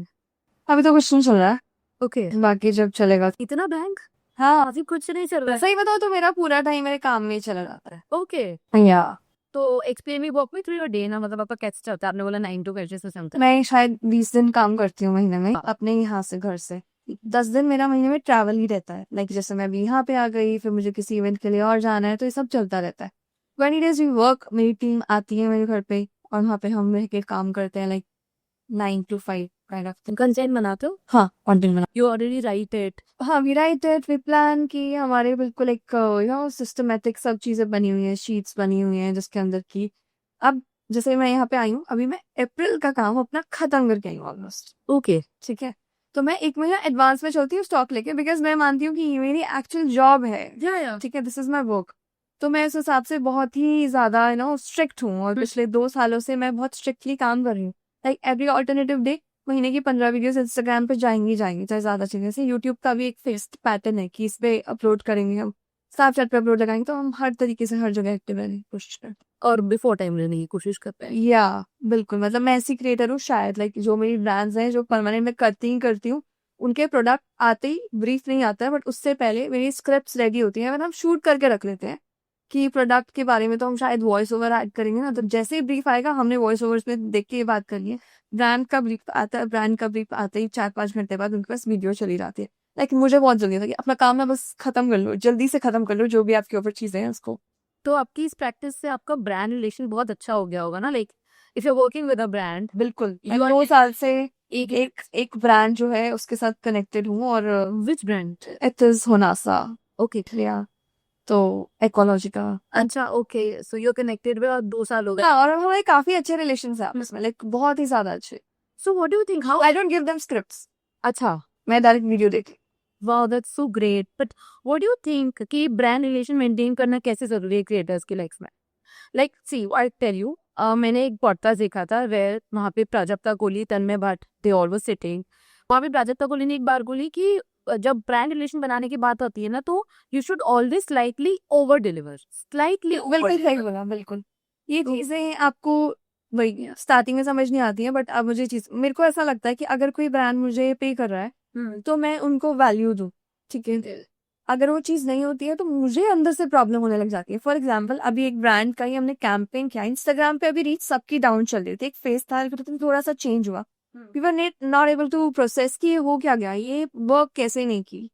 अभी तो कुछ नहीं चल रहा है, Okay. बाकी जब चलेगा। इतना बैंक हाँ अभी कुछ नहीं चल रहा है. सही बताओ तो मेरा पूरा टाइम मेरे काम में ही चला जाता है। Okay. या तो explain me walk me through your day ना, मतलब आपका कैसे चलता है? आपने बोला 9 to 5 से चलता है. मैं शायद 20 दिन काम करती हूँ महीने में हाँ. अपने यहाँ से घर से। 10 दिन मेरा महीने में ट्रैवल ही रहता है, लाइक जैसे मैं अभी यहाँ पे आ गई, फिर मुझे किसी इवेंट के लिए और जाना है, तो ये सब चलता रहता है। 20 डेज वी वर्क, मेरी टीम आती है मेरे घर पे और वहाँ पे हम रह के काम करते हैं, like 9 to 5 kind of. Content बनाते हो? हाँ कंटेंट बना, यू ऑलरेडी राइट इट? हाँ we write it, we plan की, हमारे बिल्कुल एक सिस्टमेटिक सब चीजें बनी हुई हैं, शीट्स बनी हुई हैं जिसके अंदर की। अब जैसे मैं यहाँ पे आई हूँ, अभी मैं अप्रैल का काम अपना खत्म करके आई हूँ ऑलमोस्ट, ओके. ठीक है। तो मैं 1 महीना एडवांस में चलती हूँ स्टॉक लेके, बिकॉज मैं मानती हूँ कि ये मेरी एक्चुअल जॉब है, या ठीक है, दिस इज माई वर्क। तो मैं इस हिसाब से बहुत ही ज्यादा स्ट्रिक्ट हूँ, और पिछले 2 सालों से मैं बहुत स्ट्रिक्टली काम कर रही हूँ। लाइक एवरी ऑल्टरनेटिव डे महीने की 15 वीडियोस इंस्टाग्राम पे जाएंगी चाहे ज्यादा चीजें से। यूट्यूब का भी एक फिक्स्ड पैटर्न है कि इस पे अपलोड करेंगे हम, स्नैपचैट पे अपलोड लगाएंगे, तो हम हर तरीके से हर जगह एक्टिव रहने की कोशिश करते हैं। और बिफोर टाइम लेने की कोशिश करते हैं. या बिल्कुल, मतलब मैं ऐसी क्रिएटर हूँ शायद, लाइक जो मेरी ब्रांड्स हैं जो परमानेंट मैं करती हूँ, उनके प्रोडक्ट आते ही ब्रीफ नहीं आता है, बट उससे पहले मेरी स्क्रिप्ट्स रेडी होती हैं, हम शूट करके रख लेते हैं कि प्रोडक्ट के बारे में तो हम शायद वॉइस ओवर ऐड करेंगे ना, तो जैसे ही ब्रीफ आएगा हमने वॉइस ओवर्स में देख के ये बात करनी है। ब्रांड का ब्रीफ आता है, ब्रांड का ब्रीफ आते ही 4-5 घंटे बाद उनके पास वीडियो चली जाती है। लाइक मुझे बहुत जल्दी था कि अपना काम ना बस खत्म कर लो, जल्दी से खत्म कर लो जो भी आपके ऊपर चीजें हैं उसको। तो आपकी इस प्रैक्टिस से आपका ब्रांड रिलेशन बहुत अच्छा हो गया होगा ना, like if you are working with a brand. बिल्कुल, You are 2 साल से एक एक ब्रांड जो है उसके साथ कनेक्टेड हूँ, और which brand? It is Honasa. Okay. या तो इकोलॉजी का। अच्छा, okay. So you are connected with, और 2 साल हो गए. हाँ, और हमारे काफी अच्छे रिलेशंस हैं आपस में, लाइक बहुत ही ज्यादा अच्छे। So what do you think, how? I don't give them scripts, अच्छा. मैं डायरेक्ट वीडियो देखती। Wow, that's so great. But what do you think कि ब्रांड रिलेशन मेंटेन करना कैसे जरूरी है क्रिएटर्स की लाइफ में? Like see I tell you, मैंने एक पॉडकास्ट देखा था वेयर वहाँ पे Prajakta Koli, Tanmay Bhat, they all was sitting. वहाँ पे प्राजक्ता कोहली ने एक बार बोली कि जब ब्रांड रिलेशन बनाने की बात आती है ना, तो you should always slightly over deliver, slightly. बिल्कुल सही बोला, बिल्कुल। ये चीजें आपको वही स्टार्टिंग में समझ नहीं आती है, बट अब मुझे मेरे को ऐसा लगता है कि अगर कोई ब्रांड मुझे पे कर रहा है तो मैं उनको वैल्यू दूं, ठीक है। अगर वो चीज नहीं होती है तो मुझे अंदर से प्रॉब्लम होने लग जाती है। फॉर एग्जाम्पल, अभी एक ब्रांड का ही हमने कैंपेन किया, इंस्टाग्राम पे अभी रीच सबकी डाउन चल रही थी, एक फेस था तो थोड़ा सा चेंज हुआ, we were not able to process कि ये हो क्या गया, ये वर्क कैसे नहीं की।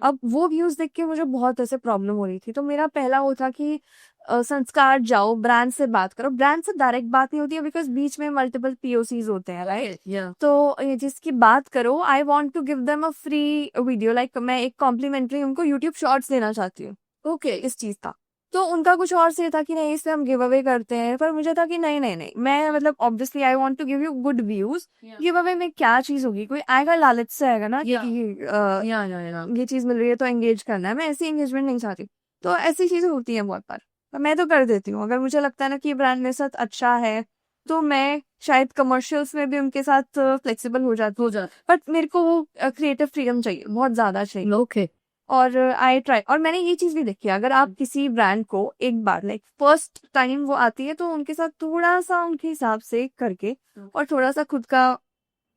अब वो व्यूज देख के मुझे बहुत ऐसे प्रॉब्लम हो रही थी, तो मेरा पहला वो था कि संस्कार जाओ, ब्रांड से बात करो। ब्रांड से डायरेक्ट बात नहीं होती है बिकॉज बीच में मल्टीपल पीओसीज होते हैं, राइट? तो ये जिसकी बात करो, I want to give them a free video, like मैं एक कॉम्प्लीमेंट्री उनको यूट्यूब शॉर्ट्स देना चाहती हूँ, ओके, इस चीज का। तो उनका कुछ और से था कि नहीं इससे हम गिव अवे करते हैं, पर मुझे था कि नहीं नहीं नहीं, मैं मतलब obviously I want to give you good views. Give away में क्या चीज होगी, कोई आएगा लालच से आएगा ना कि ये चीज मिल रही है तो एंगेज करना है, मैं ऐसी एंगेजमेंट नहीं चाहती। तो ऐसी चीजें होती हैं बहुत बार, पर मैं तो कर देती हूँ। अगर मुझे लगता है ना कि ये ब्रांड मेरे साथ अच्छा है, तो मैं शायद कमर्शियल्स में भी उनके साथ फ्लेक्सिबल हो जाती हूँ, बट मेरे को वो क्रिएटिव फ्रीडम चाहिए, बहुत ज्यादा चाहिए। ओके. और आई ट्राई, और मैंने ये चीज भी देखी है, अगर आप किसी ब्रांड को एक बार लाइक फर्स्ट टाइम वो आती है तो उनके साथ थोड़ा सा उनके हिसाब से करके और थोड़ा सा खुद का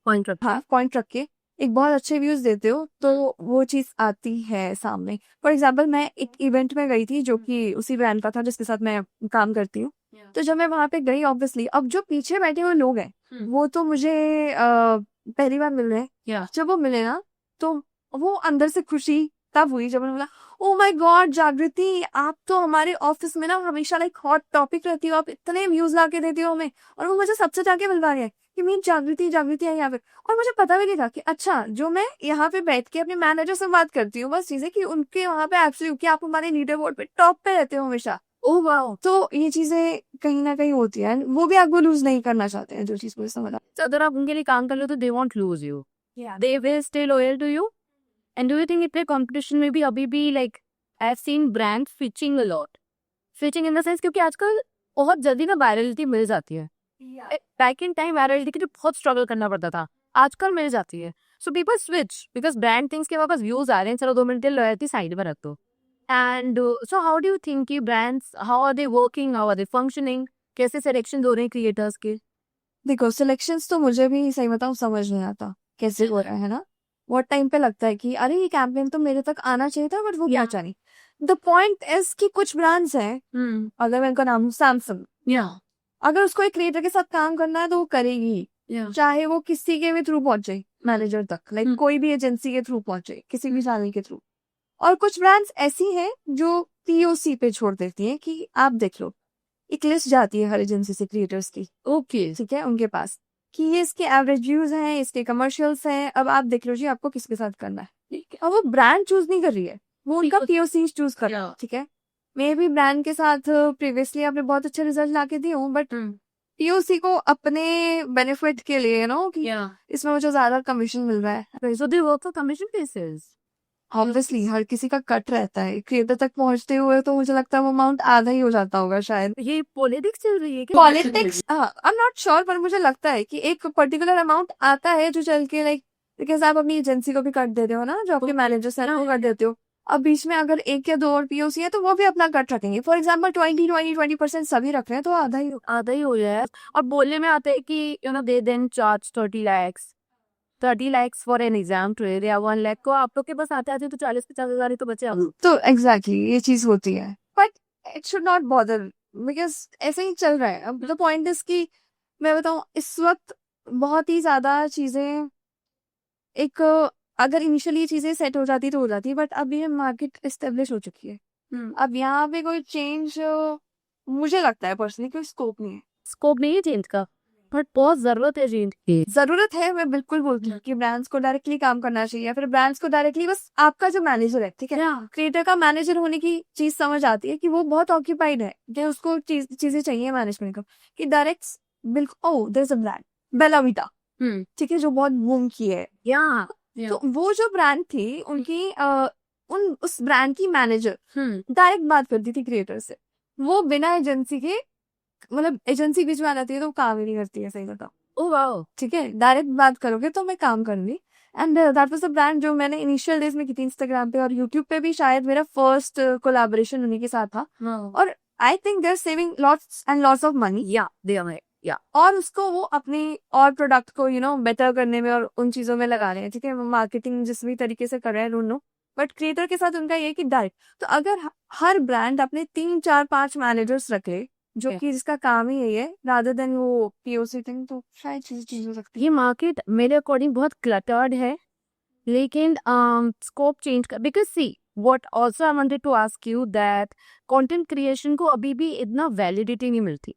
पॉइंट रख के एक बहुत अच्छे व्यूज देते हो, तो वो चीज आती है सामने। फॉर एग्जाम्पल, मैं एक इवेंट में गई थी जो कि उसी ब्रांड का था जिसके साथ मैं काम करती हूँ। तो जब मैं वहां पे गई, ऑब्वियसली अब जो पीछे बैठे हुए लोग हैं वो तो मुझे पहली बार मिल रहे हैं। जब वो मिले ना, तो वो अंदर से खुशी तब हुई जब उन्होंने बोला, ओ माय गॉड जागृति, आप तो हमारे ऑफिस में ना हमेशा लाइक हॉट टॉपिक रहती हो, आप इतने व्यूज ला के देती हो हमें, और वो मुझे सबसे जाके मिलवा रहे हैं कि मेरी जागृति है यहाँ पे। और मुझे पता भी नहीं था कि अच्छा, जो मैं यहाँ पे बैठ के अपने मैनेजर से बात करती हूँ बस चीजें, कि उनके वहाँ पे एक्चुअली कि आप हमारे लीडर बोर्ड पे टॉप पे रहते हो हमेशा। Oh wow. तो ये चीजें कहीं ना कहीं होती है, वो भी आपको लूज नहीं करना चाहते हैं, जो चीज मुझे समझ तो अगर आप उनके लिए काम कर लो तो they won't lose you, they will stay loyal to you. And do you think इतने कंपटीशन में भी अभी भी like I have seen brand switching a lot, switching in the sense क्योंकि आजकल बहुत जल्दी ना वायरलिटी मिल जाती है। बैक इन टाइम वायरलिटी के लिए बहुत स्ट्रगल करना पड़ता था, आजकल मिल जाती है। So people switch because brand things के वापस व्यूज आ रहे हैं, चलो 2 मिनट लॉयल्टी साइड में रख दो। And so how do you think कि brands how are they working, how are they functioning, कैसे सिलेक्शन हो रहे हैं क्रिएटर्स के? देखो सिलेक्शंस तो मुझे भी सही बताऊं समझ नहीं आता कैसे हो रहा है ना। बहुत टाइम पे लगता है कि अरे ये कैंपेन तो मेरे तक आना चाहिए था बट वो Yeah. पहुंचा नहीं। द पॉइंट इज कि कुछ ब्रांड्स हैं, अगर मैं उनका नाम सैमसंग, अगर उसको एक क्रिएटर के साथ काम करना है तो वो करेगी, चाहे वो किसी के भी थ्रू पहुंचे मैनेजर तक, लाइक कोई भी एजेंसी के थ्रू पहुंचे, किसी भी चैनल के थ्रू। और कुछ ब्रांड्स ऐसी हैं जो पीओसी पे छोड़ देती हैं कि आप देख लो, एक लिस्ट जाती है हर एजेंसी से क्रिएटर्स की, ओके ठीक है, उनके पास कि ये इसके एवरेज व्यूज हैं, इसके कमर्शियल्स हैं, अब आप देख लो जी आपको किसके साथ करना है। अब वो ब्रांड चूज नहीं कर रही है, वो उनका पीओसी चूज कर रहा है, ठीक है। मे भी ब्रांड के साथ प्रीवियसली आपने बहुत अच्छे रिजल्ट ला के दिए हूँ, बट पीओसी को अपने बेनिफिट के लिए यू नो कि इसमें मुझे ज्यादा कमीशन मिल रहा है। So they work for commission basis. Obviously हर किसी का कट रहता है, क्रिएटर तक पहुंचते हुए तो मुझे लगता है वो अमाउंट आधा ही हो जाता होगा शायद। ये पॉलिटिक्स चल रही है क्या? Politics I am not sure, पर मुझे लगता है कि एक पर्टिकुलर अमाउंट आता है जो चल के लाइक, बिकॉज आप अपनी एजेंसी को भी कट देते हो ना, जो आपके मैनेजर्स है ना वो कट देते हो। अब बीच में अगर एक या दो और पीओसी है तो वो भी अपना कट रखेंगे। फॉर एग्जाम्पल 20% सभी रख रहे हैं तो आधा ही हो जाए। और बोलने में आता है कि you know they then charge 30 lakhs for an exam trade या 1 लाख को आप लोग के पास आते आते तो 40-50 हजार ही तो बचे आप। तो एग्जैक्टली ये चीज होती है, but it should not bother because ऐसे ही चल रहा है। अब द पॉइंट इज कि मैं बताऊं इस वक्त बहुत ही ज्यादा चीजें, एक अगर इनिशियली ये चीजें सेट हो जाती तो हो जाती, बट अब ये मार्केट एस्टेब्लिश हो चुकी है। अब यहाँ पे कोई चेंज मुझे लगता है पर्सनली कोई स्कोप नहीं है। स्कोप नहीं है चेंज का, बट बहुत जरूरत है चेंज की। जरूरत है, मैं बिल्कुल बोलती हूँ कि ब्रांड्स को डायरेक्टली काम करना चाहिए, या फिर ब्रांड्स को डायरेक्टली बस आपका जो मैनेजर है, ठीक है, क्रिएटर का मैनेजर होने की चीज समझ आती है कि वो बहुत ऑक्यूपाइड है, कि उसको चीजें चाहिए मैनेजमेंट को, कि डायरेक्ट बिल्कुल oh there is a brand Bella Vita, ठीक है, जो बहुत बूम की है। तो वो जो ब्रांड थी उनकी उस ब्रांड की मैनेजर डायरेक्ट बात करती थी क्रिएटर से, वो बिना एजेंसी के, मतलब एजेंसी बीच में आ जाती है तो वो काम ही नहीं करती है, सही बताओ। ओह वाओ, ठीक है, डायरेक्ट बात करोगे तो मैं काम करूंगी। And that was a brand जो मैंने इनिशियल डेज में की थी इंस्टाग्राम पे और यूट्यूब पे भी, शायद मेरा फर्स्ट कोलैबोरेशन उन्हीं के साथ था। और I think they are saving lots and lots of money, और उसको वो अपनी और प्रोडक्ट को यू नो बेटर करने में और उन चीजों में लगा रहे हैं, ठीक है, मार्केटिंग जिस भी तरीके से कर रहे हैं डोंट नो, बट क्रिएटर के साथ उनका ये कि डायरेक्ट। तो अगर हर ब्रांड अपने 3-4-5 मैनेजर्स रखे जो कि जिसका काम ही यही है, रादर देन वो पीओसी थिंग, तो शायद चीज हो सकती है। ये मार्केट मेरे अकॉर्डिंग बहुत क्लटर्ड है, लेकिन स्कोप चेंज कर, because see what also I wanted to ask you that content creation को अभी भी इतना वैलिडिटी नहीं मिलती।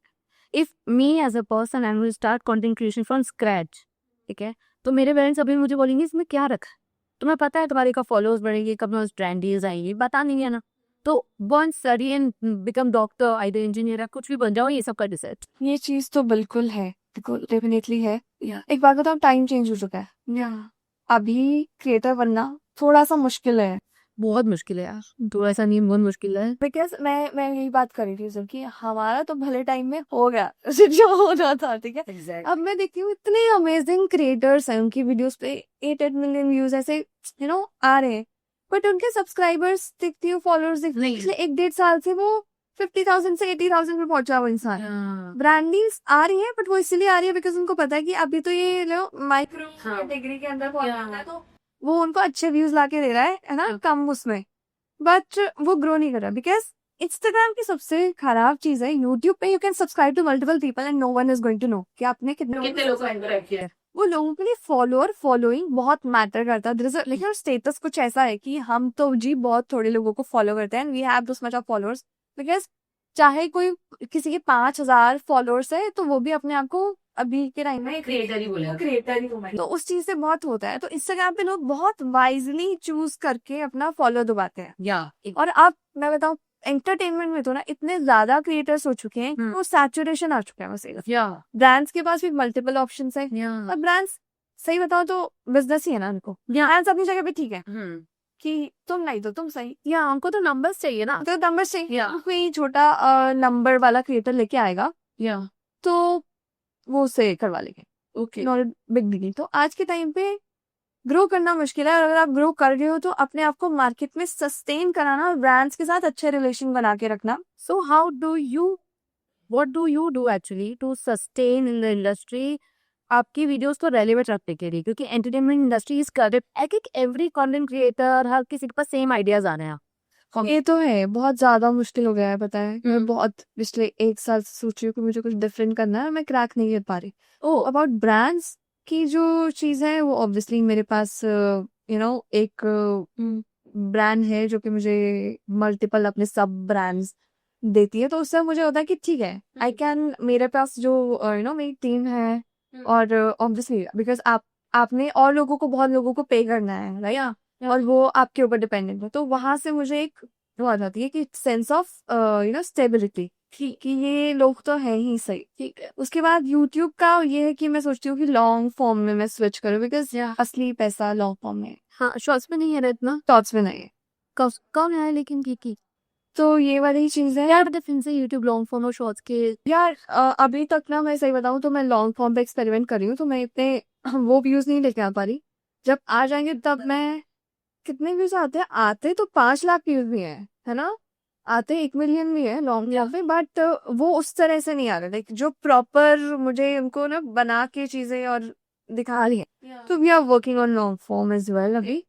If me as a person I will start content creation from scratch, ठीक है, तो मेरे पेरेंट्स अभी मुझे बोलेंगे इसमें क्या रखा, तुम्हें पता है तुम्हारे का फॉलोअर्स बढ़ेंगे, कब ट्रेंड डील्स आएंगी, बता नहीं है ना, तो one study and become doctor, either engineer, कुछ भी बन जाओ, ये सब का डिसाइड। ये चीज तो बिल्कुल है, बिल्कुल डेफिनेटली है। एक बात बताऊं, टाइम चेंज हो चुका है। अभी क्रिएटर बनना थोड़ा सा मुश्किल है, बहुत मुश्किल है यार, तो ऐसा नहीं, बहुत मुश्किल है। बिकॉज मैं यही बात कर रही थी सर कि हमारा तो भले टाइम में हो गया जो होना था, ठीक है। अब मैं देखती हूँ इतने अमेजिंग क्रिएटर्स हैं, उनकी वीडियोस पे 8 मिलियन व्यूज ऐसे यू नो आ रहे हैं, बट उनके सब्सक्राइबर्स दिखती हूँ, फॉलोअर्स दिखती हैं, पिछले 1-1.5 साल से वो 50,000 से 80,000 पे पहुंचा वो इंसान। ब्रांड डील्स आ रही है, बट वो इसलिए आ रही है बिकॉज उनको पता है कि अभी तो ये लो माइक्रो डिग्री के अंदर पहुंचना है, तो वो उनको अच्छे व्यूज ला के दे रहा है ना, कम उसमें, बट वो ग्रो नहीं कर रहा। बिकॉज इंस्टाग्राम की सबसे खराब चीज है, यूट्यूब पे you can subscribe to multiple people and no one is going to know कि आपने कितने लोगों को इंटरेक्ट किया है। वो लोगों के लिए फॉलोइंग बहुत मैटर करता है, लेकिन स्टेटस कुछ ऐसा है कि हम तो जी बहुत थोड़े लोगों को फॉलो करते हैं, we have this much of followers, because चाहे कोई किसी के 5,000 फॉलोअर्स है तो वो भी अपने आप को अभी के टाइम में क्रिएटर ही बोलेगा, तो उस चीज से बहुत होता है। तो इंस्टाग्राम पे लोग बहुत वाइजली चूज करके अपना फॉलो दबाते हैं। और अब मैं बताऊं, एंटरटेनमेंट में तो ना इतने ज्यादा क्रिएटर्स हो चुके हैं, तो सैचुरेशन आ चुका है वैसे। ब्रांड्स के पास भी मल्टीपल ऑप्शंस है, और ब्रांड्स सही बताओ तो बिजनेस ही है ना उनको, ब्रांड्स अपनी जगह पे ठीक है, कि तुम नहीं तो तुम सही, या हमको तो नंबर्स चाहिए ना। तो नंबर से Yeah. कोई छोटा नंबर वाला क्रिएटर लेके आएगा या तो वो उससे करवा लेंगे, ओके नॉट बिग डील। तो आज के टाइम पे ग्रो करना मुश्किल है, और अगर आप ग्रो कर रहे हो तो अपने आप को मार्केट में सस्टेन कराना, ब्रांड्स के साथ अच्छे रिलेशन बना के रखना। सो how do you what do you do actually to sustain in the industry आपकी वीडियोस को रेलेवेंट रखने के लिए, क्योंकि एंटरटेनमेंट इंडस्ट्री इज करेक्ट, एक एवरी कंटेंट क्रिएटर हर किसी के पास सेम आइडियाज आ रहे हैं। ये तो है, बहुत ज्यादा मुश्किल हो गया है, पता है। मैं हम्म। बहुत पिछले 1 साल से सोच रही हूँ कि मुझे कुछ डिफरेंट करना है, मैं क्रैक नहीं कर पा रही। ओ अबाउट ब्रांड्स की जो चीज है वो ऑब्वियसली मेरे पास एक ब्रांड है जो कि मुझे मल्टीपल अपने सब ब्रांड्स देती है, तो उससे मुझे होता है कि ठीक है, आई कैन, मेरे पास जो मेरी टीम है, और ऑब्वियसली बिकॉज आपने और लोगों को, बहुत लोगों को पे करना है, राइट, और वो आपके ऊपर डिपेंडेंट है, तो वहां से मुझे एक वो आ जाती है कि सेंस ऑफ स्टेबिलिटी, कि ये लोग तो है ही सही। ठीक है। उसके बाद यूट्यूब का ये है कि मैं सोचती हूँ कि लॉन्ग फॉर्म में मैं स्विच करूँ, बिकॉज असली पैसा लॉन्ग फॉर्म में है, हाँ शॉर्ट्स में नहीं है ना इतना, शॉर्ट्स में नहीं है। कौन है लेकिन की तो ये वाली चीज है यार, डिफरेंस है यूट्यूब लॉन्ग फॉर्म और शॉर्ट्स के। यार। अभी तक ना मैं सही बताऊं तो मैं लॉन्ग फॉर्म पे एक्सपेरिमेंट कर रही हूँ, तो मैं इतने वो व्यूज नहीं लेके आ पा रही। जब आ जाएंगे तब मैं, कितने व्यूज आते हैं, आते तो 5 लाख व्यूज भी है ना, आते 1 मिलियन भी है लॉन्ग फॉर्म पे, बट वो उस तरह से नहीं आ रहे, लाइक जो प्रॉपर मुझे उनको ना बना के चीजें और दिखा रही है। तो we are working on long form as well अभी,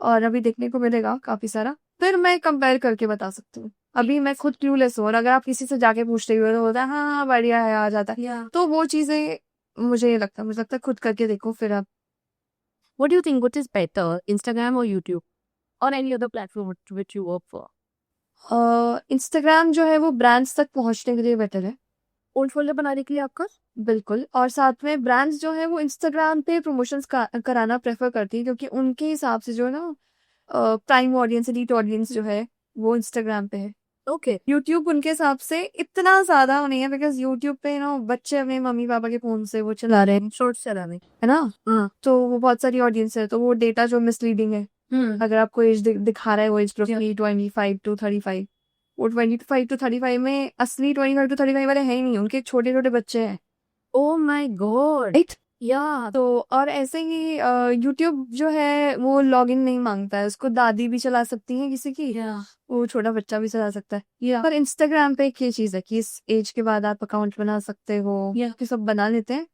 और अभी देखने को मिलेगा काफी सारा, फिर मैं कंपेयर करके बता सकती हूँ। अभी मैं खुद क्लूलेस हूँ, और अगर आप किसी से जाके पूछते हुए तो होता है हाँ बढ़िया है, आ जाता है, तो वो चीजें मुझे लगता है खुद करके देखो फिर आप। What do you think? What is better, Instagram or YouTube, or any other platform which you work for? Instagram जो है वो ब्रांड्स तक पहुंचने के लिए बेटर है, ओल्ड फोल्डर बनाने के लिए आपका? बिल्कुल, और साथ में ब्रांड्स जो है वो इंस्टाग्राम पे प्रमोशंस कराना प्रेफर करती है, क्योंकि उनके हिसाब से जो है ना प्राइम ऑडियंस, एलीट ऑडियंस जो है वो इंस्टाग्राम पे है। ओके। यूट्यूब उनके हिसाब से इतना ज्यादा नहीं है, बिकॉज यूट्यूब पे ना बच्चे अपने मम्मी पापा के फोन से वो चला रहे हैं, शॉर्ट्स चलाने। है ना, हाँ। तो वो बहुत सारी ऑडियंस है, तो वो डेटा जो मिसलीडिंग है, अगर आपको एज दिखा रहा है वो एज प्रोफाइल 25 to 35, वो 25 to 35 में असली 25 to 35 वाले है ही नहीं, उनके छोटे छोटे बच्चे हैं। Oh my god. राइट, या तो और ऐसे ही यूट्यूब जो है वो लॉगिन नहीं मांगता है, उसको दादी भी चला सकती है किसी की, वो छोटा बच्चा भी चला सकता है। पर इंस्टाग्राम पे एक ये चीज है कि इस एज के बाद आप अकाउंट बना सकते हो, कि सब बना लेते हैं,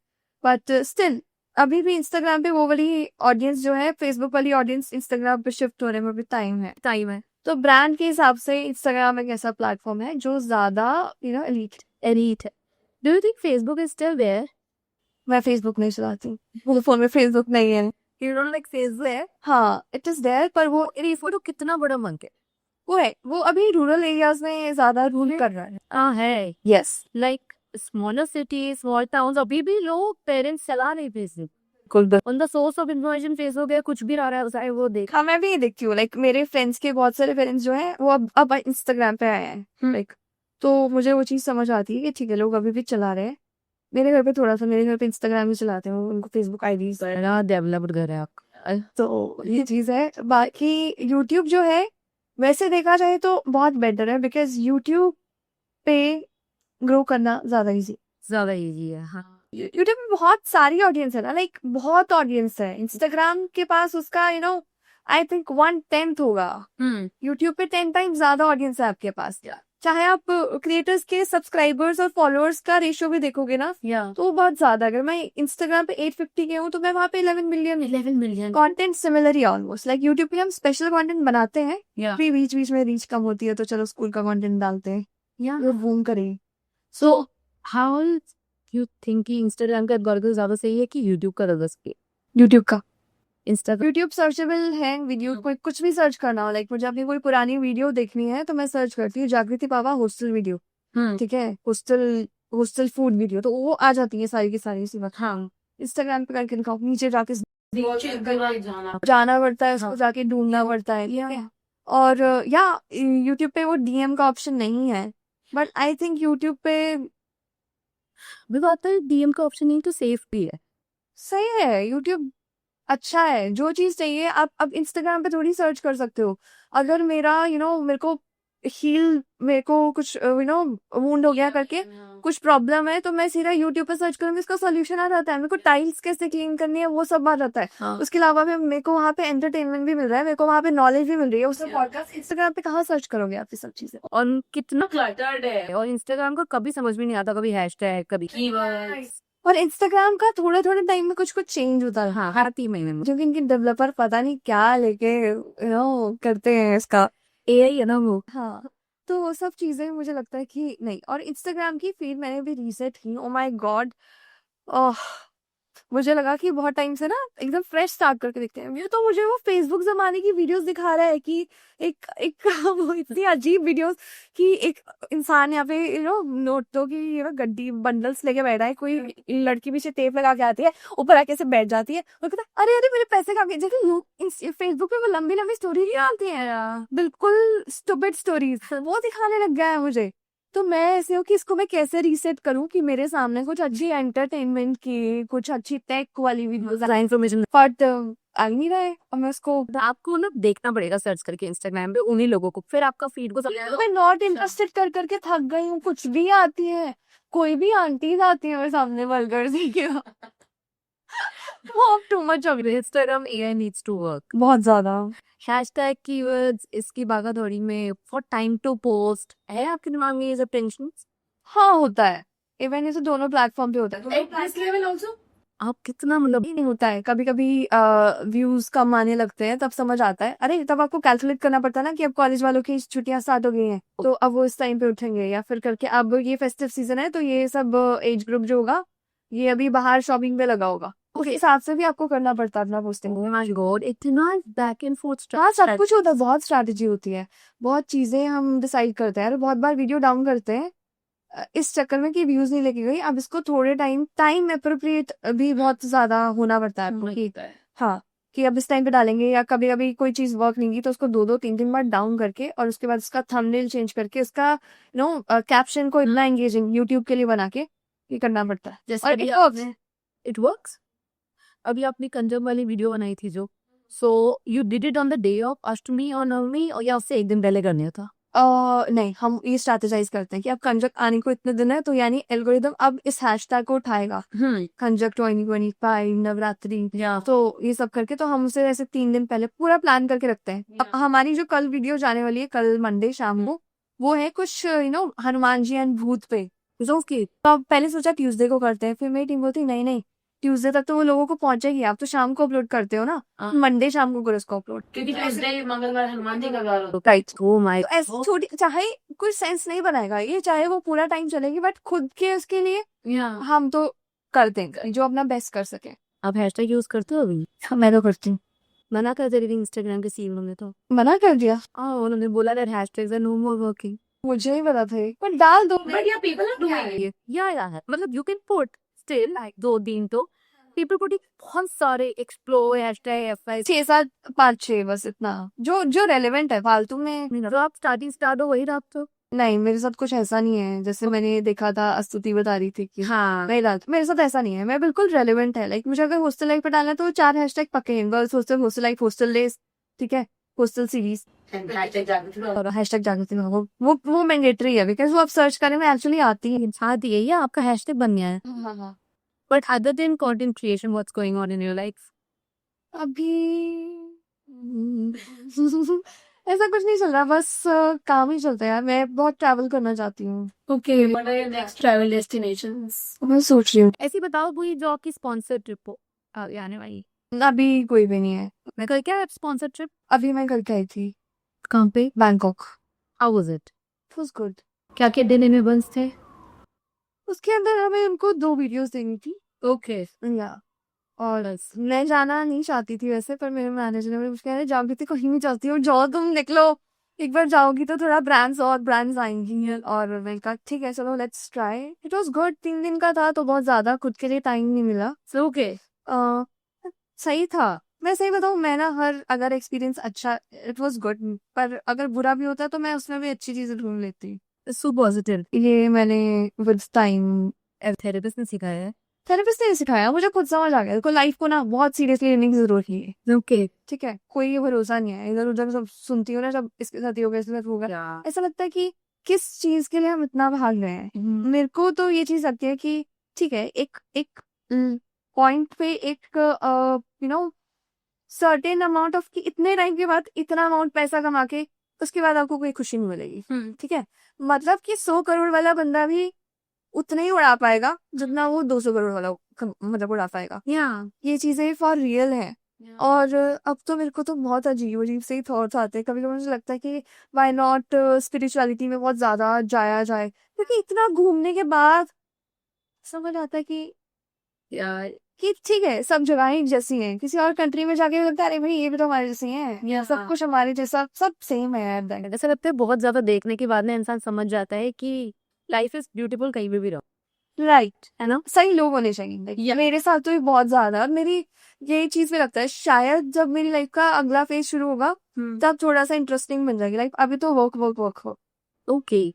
बट स्टिल अभी भी इंस्टाग्राम पे वो वाली ऑडियंस जो है, फेसबुक वाली ऑडियंस इंस्टाग्राम पे शिफ्ट होने में भी टाइम है। तो ब्रांड के हिसाब से इंस्टाग्राम एक ऐसा प्लेटफॉर्म है जो ज्यादा elite है। Do you think Facebook is still there? मैं फेसबुक नहीं चलाती, मेरे फोन में फेसबुक नहीं है। You don't like Facebook? हाँ, इट इज देयर, पर वो ये फोटो कितना बड़ा मंक है। वो है, वो अभी रूरल एरियाज में ज्यादा रूल कर रहा है। हाँ है। Yes, like smaller city, small town, अभी भी लोग पेरेंट्स चला रहे Facebook. On the source of information Facebook है, कुछ भी आ रहा है उसे वो देख। हाँ मैं भी ये देखती हूँ, लाइक मेरे फ्रेंड्स के बहुत सारे पेरेंट्स जो हैं वो अब इंस्टाग्राम पे आए हैं, लाइक, तो मुझे वो चीज समझ आती है कि ठीक है, लोग अभी भी चला रहे हैं। मेरे घर पे थोड़ा सा, मेरे घर पे इंस्टाग्राम ही चलाते हैं, उनको फेसबुक आईडीज, बड़ा डेवलप्ड घर है आपका। तो ये चीज है। बाकी यूट्यूब जो है वैसे देखा जाए तो बहुत बेटर है, बिकॉज यूट्यूब पे ग्रो करना ज्यादा इजी है। हाँ। यूट्यूब में बहुत सारी ऑडियंस है ना, लाइक बहुत ऑडियंस है। इंस्टाग्राम के पास उसका आई थिंक 1/10 होगा, यूट्यूब पे 10 टाइम्स ज्यादा ऑडियंस है आपके पास। चाहे आप क्रिएटर्स के सब्सक्राइबर्स और फॉलोअर्स का रेशियो भी देखोगे ना, तो वो बहुत ज्यादा। अगर मैं इंस्टाग्राम पे 850 के हूँ तो मैं वहाँ पे 11 मिलियन। कंटेंट सिमिलर ही ऑलमोस्ट, लाइक यूट्यूब पे हम स्पेशल कंटेंट बनाते हैं, फिर बीच बीच में रीच कम होती है तो चलो स्कूल का कंटेंट डालते हैं, वो बूम करें। सो हाउ यू थिंक कि इंस्टाग्राम का एल्गोरिथम ज्यादा सही है कि यूट्यूब का ज्यादा सही है? यूट्यूब का। इंस्टाग्राम यूट्यूब सर्चेबल है, वीडियो कोई कुछ भी सर्च करना हो, लाइक मुझे अपनी कोई पुरानी वीडियो देखनी है तो मैं सर्च करती हूँ जागृति पावा हॉस्टल वीडियो, ठीक है, हॉस्टल फूड वीडियो, तो वो आ जाती है सारी की सारी इसी वक्त। हाँ। इंस्टाग्राम पे करके दिखाओ, नीचे जाके जाना। जाना पड़ता है, उसको हाँ। जाके ढूंढना पड़ता है। और या यूट्यूब पे वो डीएम का ऑप्शन नहीं है, बट आई थिंक यूट्यूब पे भी बात है, डीएम का ऑप्शन नहीं तो सेफ भी है। सही है यूट्यूब। अच्छा है, जो चीज़ चाहिए आप अब इंस्टाग्राम पे थोड़ी सर्च कर सकते हो। अगर मेरा मेरे को मेरे को कुछ वुंड हो गया करके कुछ प्रॉब्लम है, तो मैं सीधा यूट्यूब पे सर्च करूंगी, इसका सॉल्यूशन आ जाता है। मेरे को टाइल्स कैसे क्लीन करनी है वो सब आ जाता है। हाँ। उसके अलावा भी मेरे को वहाँ पे एंटरटेनमेंट भी मिल रहा है, मेरे को वहाँ पे नॉलेज भी मिल रही है। उसमें पॉडकास्ट इंस्टाग्राम पे कहाँ सर्च करोगे आप ये सब चीजें। और कितना क्लटर्ड है, और इंस्टाग्राम का कभी समझ में नहीं आता, कभी हैशटैग, कभी कीवर्ड्स। और इंस्टाग्राम का थोड़े थोड़े टाइम में कुछ कुछ चेंज होता है। हाँ, हर 3 महीने में। क्योंकि इनके डेवलपर पता नहीं क्या लेके करते हैं इसका। एआई है ना वो। हाँ, तो वो सब चीजें मुझे लगता है कि नहीं। और इंस्टाग्राम की फीड मैंने भी रीसेट की, ओ माय गॉड, मुझे लगा कि बहुत टाइम से ना एकदम फ्रेश स्टार्ट करके दिखते हैं। ये तो मुझे वो फेसबुक जमाने की वीडियोस दिखा रहा है कि एक एक वो इतनी अजीब वीडियोस कि एक इंसान यहाँ पे नोटों की गड्डी बंडल्स लेके बैठा है, कोई लड़की पीछे टेप लगा के आती है, ऊपर आके से बैठ जाती है और कहता है अरे अरे मेरे पैसे कहाँ गए। जैसे फेसबुक पे वो लंबी लंबी स्टोरी नहीं आती है, बिल्कुल स्टूपिड स्टोरीज, वो दिखाने लग गया है मुझे। तो मैं ऐसे हूँ कि इसको मैं कैसे रीसेट करूँ कि मेरे सामने कुछ अच्छी एंटरटेनमेंट की, कुछ अच्छी टेक वाली वीडियोस इन्फॉर्मेशन बट आ ही नहीं रहा है। और मैं उसको आपको ना देखना पड़ेगा सर्च करके इंस्टाग्राम पे उन्हीं लोगों को, फिर आपका फीड को मैं नॉट इंटरेस्टेड कर करके थक गई हूँ। कुछ भी आती है, कोई भी आंटीज आती है मेरे सामने वल्गर सी के वो too much of Instagram AI needs to work. बहुत ज्यादा। हैशटैग कीवर्ड्स, इसकी भागादौड़ी में फॉर टाइम टू पोस्ट है आपके दिमाग में ये सब टेंशन? हाँ होता है, इवन ये तो दोनों प्लेटफॉर्म पे होता है। लेवल आल्सो आप कितना मतलब नहीं होता है, कभी कभी व्यूज कम आने लगते हैं, तब समझ आता है। अरे तब आपको कैलकुलेट करना पड़ता है ना कि अब कॉलेज वालों की छुट्टियां स्टार्ट हो गई हैं, तो अब वो इस टाइम पे उठेंगे, या फिर करके अब ये फेस्टिव सीजन है तो ये सब एज ग्रुप जो होगा ये अभी बाहर शॉपिंग पे लगा होगा, उस हिसाब से भी आपको करना पड़ता है अपना पोस्टिंग। ओह माय गॉड, इतना बैक एंड फोर्थ हाँ सब कुछ होता है, बहुत स्ट्रैटेजी होती है, बहुत चीजें हम डिसाइड करते हैं और बहुत बार वीडियो डाउन करते हैं इस चक्कर में कि व्यूज नहीं लेके गई। अब इसको थोड़े टाइम अप्रोप्रिएट भी बहुत ज्यादा होना पड़ता है आपको कि हाँ कि अब इस टाइम पे डालेंगे, या कभी कभी कोई चीज वर्क नहीं की तो उसको 2-2 3 3 बार डाउन करके और उसके बाद उसका थंबनेल चेंज करके उसका कैप्शन को इतना एंगेजिंग यूट्यूब के लिए बना के ये करना पड़ता है। जैसे और अभी it works. It works. अभी आपने कंजम वाली वीडियो बनाई थी जो, so you did it on the day of Ashtami और नवमी, और या उससे एक दिन पहले करने था? नहीं, हम ये स्ट्रैटेजाइज करते हैं कि अब कंजक आने को इतने दिन है तो यानी एल्गोरिदम अब इस हैशटैग को उठाएगा, कंजक 2025 नवरात्रि, तो ये सब करके तो हम उसे ऐसे 3 दिन पहले पूरा प्लान करके रखते हैं। अब हमारी जो कल वीडियो जाने वाली है, कल मंडे शाम को, वो है कुछ हनुमान जी एंड भूत पे। तो अब पहले सोचा ट्यूसडे को करते हैं, फिर मेरी टीम बोलती नहीं नहीं, ट्यूसडे तक तो वो लोगों को पहुंचेगी, आप तो शाम को अपलोड करते हो ना, मंडे शाम को करो इसको अपलोड, क्योंकि ट्यूसडे मंगलवार हनुमान जी का वार होता राइट। है। ओह माय, ऐसे छोटी, चाहे कोई सेंस नहीं बनाएगा ये, चाहे वो पूरा टाइम चलेगी, बट खुद के उसके लिए हम तो कर देंगे जो अपना बेस्ट कर सके। आप हैशटैग यूज करते हो अभी? मैं तो करती हूँ। मना कर दे रही थी इंस्टाग्राम के सीईओ ने तो। मना कर दिया, उन्होंने बोला that hashtags are no more working. मुझे ही पता था पर डाल दो। बट या पीपल आर डूइंग इट, या मतलब you can put still like 2 दिन तो पीपल पुटिंग बहुत सारे एक्सप्लोर हैशटैग एफ 6-7-5-6 बस इतना जो जो रेलेवेंट है, फालतू में तो आप स्टार्ट हो वही रात तो। नहीं। मेरे साथ कुछ ऐसा नहीं है, जैसे मैंने देखा था स्तुति बता रही थी कि हाँ, नहीं डालती, मेरे साथ ऐसा नहीं है। मैं बिल्कुल रेलेवेंट है, लाइक मुझे अगर हॉस्टल लाइफ पे डालना है तो 4 हैशटैग पक्के हैं, girls hostel, hostel life, hostel days, ठीक है, हॉस्टल सीरीज और हैशटैग जागृति में वो मैंडेटरी है, बिकॉज वो आप सर्च करने में एक्चुअली आती है। साथ ही है या आपका हैशटैग बन गया है? हाँ हाँ। But other than content creation what's going on in your life? अभी ऐसा कुछ नहीं चल रहा, बस काम ही चलता है यार। मैं बहुत ट्रैवल करना चाहती हूँ। Okay, what are your next travel destinations? मैं सोच रही हूँ ऐसी बताओ कोई जो आपकी स्पॉन्सर ट्रिप हो आने वाली। अभी कोई भी नहीं है। मैं कल क्या स्पॉन्सर ट्रिप? अभी मैं करके आई थी कहाँ पे? Bangkok. How was it? It was good. क्या क्या डिलिवरेबल्स थे? उसके अंदर हमें उनको 2 वीडियोस देनी थी। ओके, या और मैं जाना नहीं चाहती थी वैसे, पर मेरे मैनेजर ने मुझे कहा जाओगी तो कहीं नहीं चाहती हो, जाओ तुम निकलो, एक बार जाओगी तो थोड़ा ब्रांड्स आएंगी। और मैं कहा ठीक है चलो let's try. It was good. 3 दिन का था तो बहुत ज्यादा खुद के लिए टाइम नहीं मिला। ओके, सही था। मैं सही बताऊँ, मैं ना हर अगर एक्सपीरियंस अच्छा, इट वाज गुड, पर अगर बुरा भी होता तो मैं उसमें भी अच्छी चीजें ढूंढ लेती। So positive. ये मैंने विद टाइम थेरेपिस्ट ने सिखाया है। थेरेपिस्ट ने सिखाया, मुझे खुद समझ आ गया देखो लाइफ को ना बहुत सीरियसली लेने की जरूरत नहीं है। ओके ठीक है, कोई भरोसा नहीं है, इधर उधर सब सुनती हूँ ना, सब इसके साथ ही होगा, इसके साथ होगा, या ऐसा लगता है कि किस चीज के लिए हम इतना भाग रहे हैं। मेरे को तो ये चीज लगती है कि ठीक है, एक एक पॉइंट पे एक सर्टेन अमाउंट ऑफ, कि इतने टाइम के बाद इतना अमाउंट पैसा कमा के उसके बाद आपको कोई खुशी नहीं मिलेगी। ठीक है, मतलब कि 100 करोड़ वाला बंदा भी उतना ही उड़ा पाएगा जितना वो 200 करोड़ वाला मतलब उड़ा पाएगा। या ये चीजें फॉर रियल है। और अब तो मेरे को तो बहुत अजीब अजीब से ही थॉट्स आते हैं, कभी कभी मुझे लगता है कि व्हाई नॉट स्पिरिचुअलिटी में बहुत ज्यादा जाया जाए, क्योंकि इतना घूमने के बाद समझ आता है यार कि ठीक है सब जगह एक जैसी हैं, किसी और कंट्री में जाके लगता है अरे भाई ये भी तो हमारे जैसी हैं, या सब कुछ हमारे जैसा, सब सेम है यार। ऐसा लगता है बहुत ज्यादा देखने के बाद ना इंसान समझ जाता है कि लाइफ इज ब्यूटीफुल कहीं पे भी रहो, राइट, है ना। सही लोग होने चाहिए। Yeah. मेरे साथ तो ये बहुत ज्यादा, और मेरी यही चीज में लगता है शायद जब मेरी लाइफ का अगला फेज शुरू होगा तब थोड़ा सा इंटरेस्टिंग बन जाएगी लाइफ, अभी तो work work work work. Okay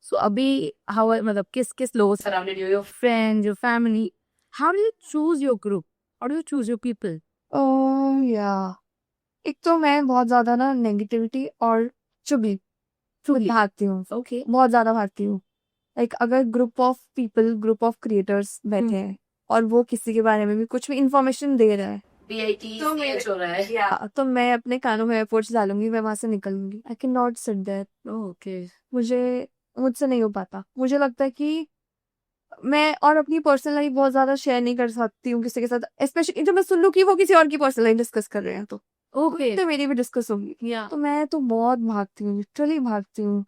so अभी हाउ मतलब किस किस लोग surrounded you, your friends, your family, how do you choose your group, how do you choose your people. या एक तो मैं बहुत ज्यादा ना नेगेटिविटी और चुगली भागती हूँ, ओके बहुत ज्यादा भागती हूँ। लाइक अगर group of people, group of creators बैठे हैं और वो किसी के बारे में भी कुछ भी इंफॉर्मेशन दे रहा है तो हो रहा है। तो मैं अपने कानों में एयरपोर्ट्स डालूंगी, मैं वहां से निकलूंगी। I can not sit there. Okay मुझसे नहीं हो पाता। मुझे लगता है कि मैं और अपनी पर्सनल लाइफ बहुत ज्यादा शेयर नहीं कर सकती हूँ किसी के साथ, स्पेशली जब मैं सुन लूँ कि वो किसी और की पर्सनल लाइफ डिस्कस कर रहे हैं ओके तो मेरी भी डिस्कस होगी। या तो मैं तो बहुत भागती हूँ, लिटरली भागती हूँ।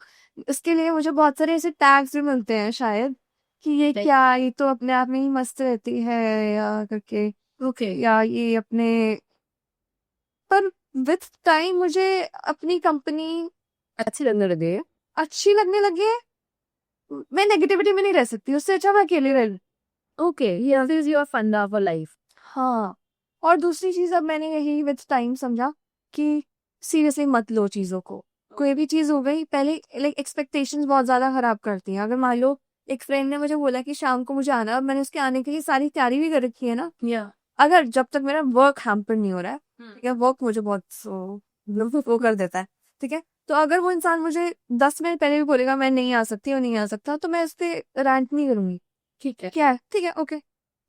इसके लिए मुझे बहुत सारे ऐसे टैग्स भी मिलते हैं शायद, कि ये Like- क्या, ये तो अपने आप में ही मस्त रहती है या करके, ओके या ये अपने, पर विथ टाइम मुझे अपनी कंपनी अच्छी लगने लगे। अच्छी लगने लगी है। मैं नेगेटिविटी में नहीं रह सकती, उससे अच्छा मैं अकेले रह लूं। ओके दिस इज योर फंडा फॉर लाइफ। हाँ, और दूसरी चीज अब मैंने यही विथ टाइम समझा कि सीरियसली मत लो चीजों को। कोई भी चीज हो गई, पहले लाइक एक्सपेक्टेशंस बहुत ज्यादा खराब करती हैं। अगर मान लो एक फ्रेंड ने मुझे बोला कि शाम को मुझे आना, और मैंने उसके आने के लिए सारी तैयारी भी कर रखी है ना, या अगर जब तक मेरा वर्क हैम्पर नहीं हो रहा है, ठीक है, वर्क मुझे बहुत वो कर देता है, ठीक है, तो अगर वो इंसान मुझे 10 मिनट पहले भी बोलेगा मैं नहीं आ सकती और नहीं आ सकता, तो मैं उस पर रैंट नहीं करूंगी। ठीक है। क्या है, ठीक है, ओके,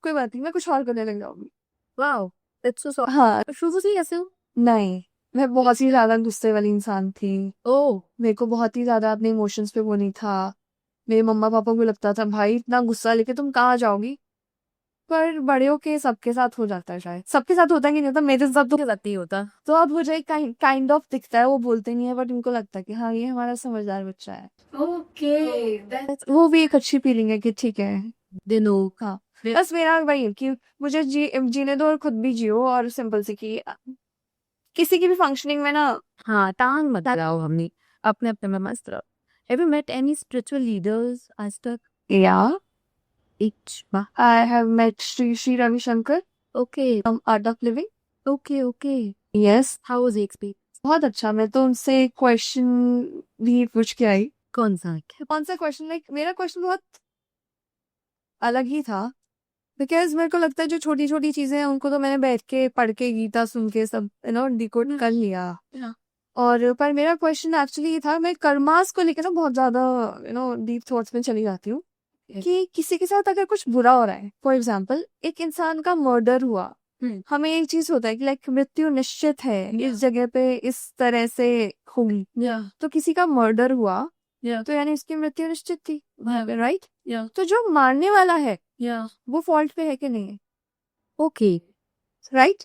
कोई बात नहीं, मैं कुछ और करने लग जाऊंगी। वाओ दैट्स सो हाँ, शुरू से ही ऐसे हो। नहीं, मैं बहुत ही ज्यादा गुस्से वाली इंसान थी। ओह मेरे को बहुत ही ज्यादा अपने इमोशंस पे वो नहीं था। मेरे मम्मा पापा को लगता था भाई इतना गुस्सा लेके तुम कहाँ जाओगी, पर बड़े होके सबके साथ हो जाता है, शायद सबके साथ होता है कि नहीं होता, मेरे साथ तो जाती ही होता। तो अब मुझे काइंड ऑफ दिखता है, वो बोलते नहीं है बट उनको लगता है कि हाँ ये हमारा समझदार बच्चा है। ओके वो भी एक अच्छी फीलिंग है कि ठीक है। दिनो हाँ, बस मेरा वही है कि मुझे जीने दो और खुद भी जियो, और सिंपल सी कि किसी की भी फंक्शनिंग में ना। हाँ टांग मत लगाओ, हमने अपने अपने में मस्त रहो। Have you met any spiritual leaders आज तक। या इच वाह I have met Shri Shri Ravishankar okay from Art of Living. Okay okay yes, how was the experience. बहुत अच्छा। मैं तो उनसे क्वेश्चन भी पूछ के आई। कौन सा कौन सा क्वेश्चन? लाइक मेरा क्वेश्चन बहुत अलग ही था, बिकॉज मेरे को लगता है जो छोटी छोटी चीजें हैं उनको तो मैंने बैठ के पढ़ के गीता सुन के सब डिकोड कर लिया। Yeah. और पर मेरा क्वेश्चन एक्चुअली ये था, मैं कर्मास को लेकर ना बहुत ज्यादा डीप थॉट्स में चली जाती हूँ कि किसी के साथ अगर कुछ बुरा हो रहा है, फॉर एग्जाम्पल एक इंसान का मर्डर हुआ, हमें एक चीज होता है कि लाइक मृत्यु निश्चित है, इस जगह पे इस तरह से होगी। तो किसी का मर्डर हुआ तो यानी इसकी मृत्यु निश्चित थी, राइट? तो जो मारने वाला है वो फॉल्ट पे है कि नहीं है? Okay right?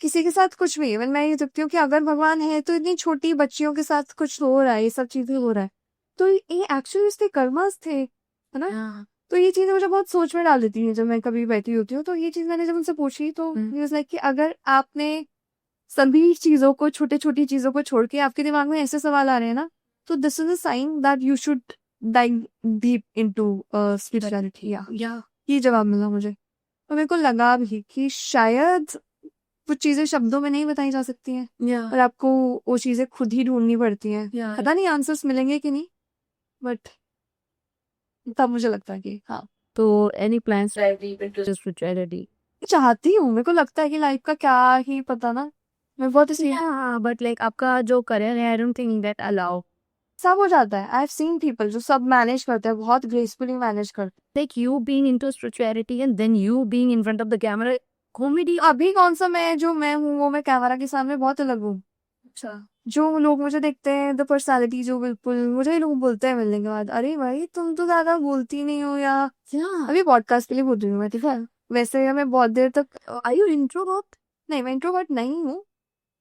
किसी के साथ कुछ भी, मैं ये देखती हूँ कि अगर भगवान है तो इतनी छोटी बच्चियों के साथ कुछ हो रहा है, ये सब चीजें हो रहा है, तो ये एक्चुअली इसके कर्मस थे, है ना? तो ये चीजें मुझे बहुत सोच में डाल देती है जब मैं कभी बैठी होती हूँ। तो ये चीज मैंने जब उनसे पूछी तो लाइक कि अगर आपने सभी चीजों को, छोटी छोटी चीजों को छोड़ के आपके दिमाग में ऐसे सवाल आ रहे हैं ना, तो this is a sign that you should dive deep into spirituality. या ये जवाब मिला मुझे, तो मेरे को लगा भी कि शायद कुछ चीजें शब्दों में नहीं बताई जा सकती हैं और आपको वो चीजें खुद ही ढूंढनी पड़ती हैं। पता नहीं आंसर्स मिलेंगे कि नहीं, बट तब मुझे लगता है कि हाँ। तो any plans dive deep into spirituality? चाहती हूँ, मेरे को लगता है कि लाइफ का क्या ही पता ना, मैं बहुत इसलिए हाँ, बट लाइक आपका जो करियर है, I don't think that allow सब हो जाता है। आई हैव सीन पीपल जो सब मैनेज करते हैं, बहुत ग्रेसफुली मैनेज करते like you being into spirituality and then you being in front of the camera comedy. हैं। अभी कौन सा मैं जो मैं हूँ वो मैं कैमरा के सामने बहुत अलग हूँ। अच्छा, जो लोग मुझे देखते हैं, द पर्सनालिटी जो बिल्कुल मुझे लोग बोलते हैं मिलने के बाद, अरे भाई तुम तो ज्यादा बोलती नहीं हो, या yeah. अभी पॉडकास्ट के लिए बोल रही हूँ मैं, ठीक है। वैसे मैं बहुत देर तक Are you introvert? नहीं, मैं इंट्रोवर्ट नहीं हूँ,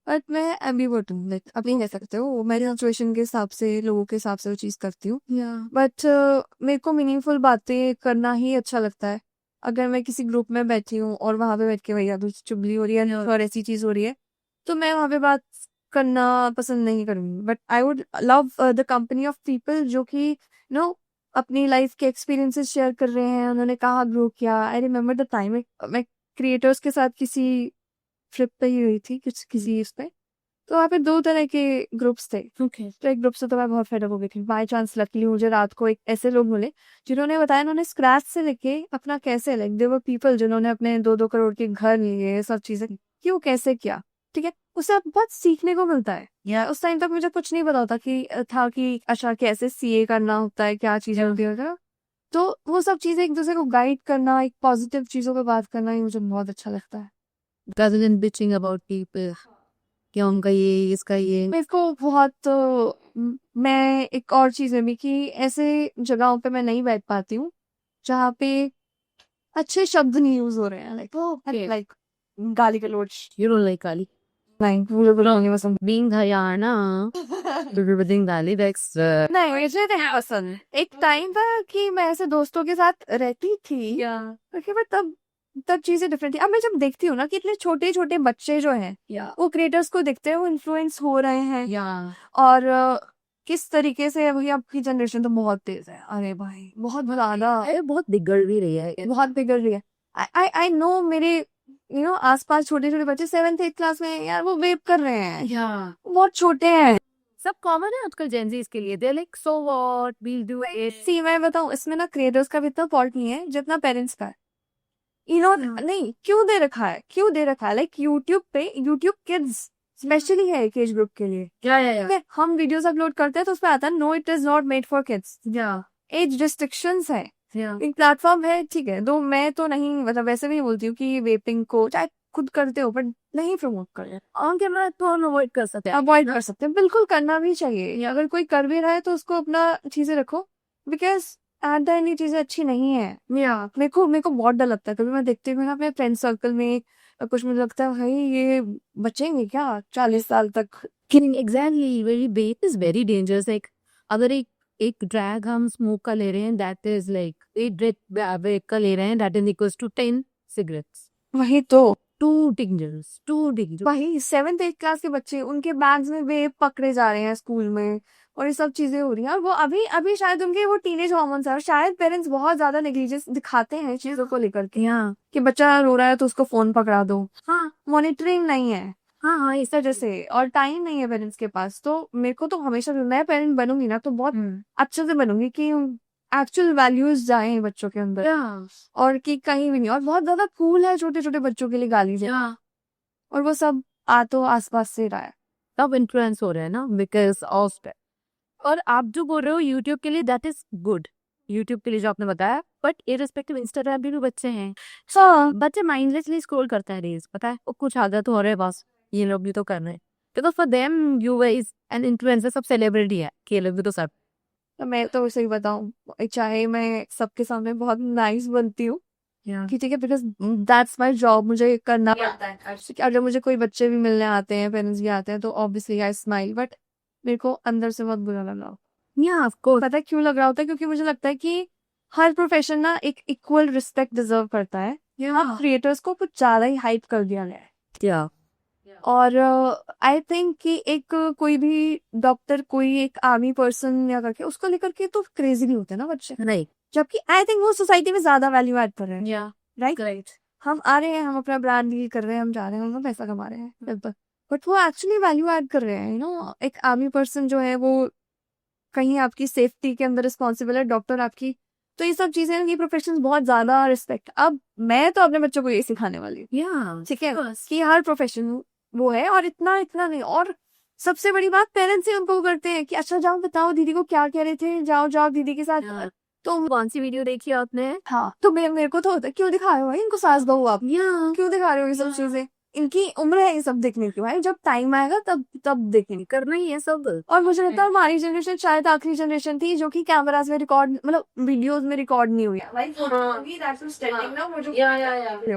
बट मैं एम्बिवर्ट हूँ, लाइक आप नहीं कह सकते हो, मेरी सिचुएशन के हिसाब से, लोगों के हिसाब से वो चीज़ करती हूँ। Yeah. बट मेरे को मीनिंगफुल बातें करना ही अच्छा लगता है। अगर मैं किसी ग्रुप में बैठी हूँ और वहां पे बैठ के भैया कुछ चुगली हो रही है और ऐसी चीज हो रही है, तो मैं वहां पे बात करना पसंद नहीं करूंगी। But I would love the company of people जो कि नो अपनी लाइफ के एक्सपीरियंसेस शेयर कर रहे हैं, उन्होंने कहाँ ग्रो किया। आई रिमेम्बर द टाइम मैं क्रिएटर्स के साथ किसी ट्रिप पे ही हुई थी, किसी इस पे, तो वहाँ पे 2 तरह के ग्रुप्स थे। Okay. तो एक ग्रुप से तो मैं बहुत फेड अप हो गई थी। बाय चांस लकीली मुझे रात को एक ऐसे लोग मिले जिन्होंने बताया उन्होंने स्क्रैच से लेके अपना कैसे, लाइक देयर वर पीपल जिन्होंने अपने 2-2 करोड़ के घर लिए, ये सब चीजें क्यों कैसे किया, ठीक है। उससे अब बहुत सीखने को मिलता है। या उस टाइम तक मुझे कुछ नहीं पता होता कि था कि अच्छा कैसे सीए करना होता है, क्या चीजें होती है। तो वो सब चीजें एक दूसरे को गाइड करना, एक पॉजिटिव चीजों पे बात करना ही मुझे बहुत अच्छा लगता है। Rather than bitching about people. क्या उनका ये, इसका ये. मेरे को बहुत मैं एक और चीज है भी कि ऐसे जगहों पे मैं नहीं बैठ पाती हूँ जहाँ पे अच्छे शब्द नहीं यूज हो रहे हैं, लाइक Okay. लाइक गाली गलौज You don't like Kali. नहीं, मुझे बुरा नहीं पसंद। Being Haryana, everything Dali likes. नहीं, मुझे नहीं पसंद। एक टाइम था कि मैं ऐसे दोस्तों के साथ रहती थी, ओके, बट तब चीजें डिफरेंट थी। अब मैं जब देखती हूँ ना कि इतने छोटे छोटे बच्चे जो हैं Yeah. वो क्रिएटर्स को देखते हैं, वो इन्फ्लुएंस हो रहे हैं, Yeah. और किस तरीके से अभी आपकी जनरेशन तो बहुत तेज है। अरे भाई बहुत ज्यादा, ये बहुत बिगड़ भी रही है. बहुत बिगड़ रही है। आई नो मेरे आसपास छोटे छोटे बच्चे 7th 8th क्लास में हैं, यार वो वेप कर रहे हैं, Yeah. बहुत छोटे हैं। सब कॉमन है आजकल जेनजीज के लिए. They're like, so what? We'll do it. सी मैं बताऊं, इसमें ना क्रिएटर्स का भी इतना फॉल्ट नहीं है जितना पेरेंट्स का है। नहीं, क्यों दे रखा है, लाइक यूट्यूब किड्स स्पेशली है एक एज ग्रुप के लिए। Yeah. हम वीडियोस अपलोड करते हैं तो उसमें आता है no it is not made for kids, Yeah. Age restrictions है। Yeah. एक प्लेटफॉर्म है, ठीक है, दो मैं तो नहीं, मतलब वैसे भी बोलती हूँ कि वेपिंग को चाहे खुद करते हो बट नहीं प्रमोट करें। ऑन कैमरा तो हम अवॉइड कर सकते हैं. अवॉइड कर सकते हैं, बिल्कुल करना भी चाहिए। अगर कोई कर भी रहा है तो उसको अपना चीजें रखो, बिकॉज एट द एंड ये चीजें अच्छी नहीं है। मेरे को बहुत डर लगता है, कभी मैं देखती हूँ ना अपने फ्रेंड सर्कल में कुछ, मुझे लगता है भाई ये बचेंगे क्या 40 साल तक। Exactly, very bet is very dangerous. Like अगर एक ड्रैग हम स्मोक का ले रहे हैं, दैट इज लाइक 8 ड्रैग का ले रहे हैं, that is equals to 10 cigarettes. वही तो, टू डेंजरस. वही 7th 8th क्लास के बच्चे, उनके बैग्स में वेप पकड़े जा रहे हैं स्कूल में, और ये सब चीजें हो रही हैं। और वो अभी शायद उनके वो टीनेज हॉर्मोन्स है, और शायद पेरेंट्स बहुत ज्यादा नेग्लिजेंस दिखाते हैं चीजों को लेकर के, हाँ कि बच्चा रो रहा है तो उसको फोन पकड़ा दो। हाँ मॉनिटरिंग नहीं है हाँ. इस वजह से, और टाइम नहीं है पेरेंट्स के पास। तो मेरे को तो हमेशा, मैं पेरेंट बनूंगी ना तो बहुत अच्छे से बनूंगी कि एक्चुअल वैल्यूज जाए बच्चों के अंदर, और कि कहीं भी नहीं। और बहुत ज्यादा कूल है छोटे छोटे बच्चों के लिए गाली देना, और वो सब तो आसपास से रहा है। तब इन्फ्लुएंस हो रहे हैं ना, बिकॉज ऑफ. और आप जो बोल रहे हो यूट्यूब के लिए, दैट इज गुड. यूट्यूब के लिए जो आपने बताया, बट इररिस्पेक्टिव इंस्टाग्राम भी बच्चे हैं. हाँ, बच्चे माइंडलेसली स्क्रॉल करते हैं रील्स, पता है, वो कुछ आदत हो रहे हैं बस, ये लोग भी तो कर रहे हैं, because for them you is an influencer. सब सेलिब्रिटी है, ये लोग भी तो सब. तो मैं तो सही बताऊं, चाहे मैं सबके सामने बहुत नाइस बनती हूँ कि ठीक है, बिकॉज दैट्स माय जॉब, मुझे करना पड़ता है। अगर मुझे कोई बच्चे भी मिलने आते हैं, पेरेंट्स भी आते हैं, तो ऑब्वियसली आई स्माइल, बट मेरे को अंदर से बहुत बुरा लगा। Of course. पता है क्यों लग रहा होता है? क्योंकि मुझे लगता है कि हर प्रोफेशन ना एक इक्वल रिस्पेक्ट डिजर्व करता है। यहाँ क्रिएटर्स को कुछ ज्यादा ही हाइप कर दिया गया है। और आई थिंक कि एक कोई भी डॉक्टर, कोई एक आर्मी पर्सन या करके उसको लेकर के तो क्रेजी नहीं होते ना बच्चे, नहीं. जबकि आई थिंक वो सोसाइटी में ज्यादा वैल्यू ऐड कर रहे हैं, राइट? राइट. हम आ रहे हैं, हम अपना ब्रांड डील कर रहे हैं, हम जा रहे हैं, हम पैसा कमा रहे हैं, बट वो एक्चुअली वैल्यू ऐड कर रहे हैं। एक आर्मी पर्सन जो है वो कहीं आपकी सेफ्टी के अंदर रिस्पॉन्सिबल है, डॉक्टर आपकी तो ये सब चीजें, ये प्रोफेशन बहुत ज्यादा रिस्पेक्ट। अब मैं तो अपने बच्चों को ये सिखाने वाली हूँ, या ठीक है, कि हर प्रोफेशन वो है, और इतना इतना नहीं। और सबसे बड़ी बात, पेरेंट्स ही उनको करते हैं कि अच्छा जाओ बताओ दीदी को क्या कह रहे थे, जाओ जाओ दीदी के साथ। तो कौन सी वीडियो देखी आपने? हाँ, तो मेरे को तो होता है, क्यों दिखा रहे हो भाई इनको सास बहू आप, या क्यों दिखा रहे हो ये सब चीजें? इनकी उम्र है ये सब देखने की भाई, जब टाइम आएगा तब देखेंगे। करना ही है सब। और मुझे लगता है हमारी जनरेशन शायद आखिरी जनरेशन थी जो कि कैमरास में रिकॉर्ड, मतलब वीडियोस में रिकॉर्ड नहीं हुई है भाई।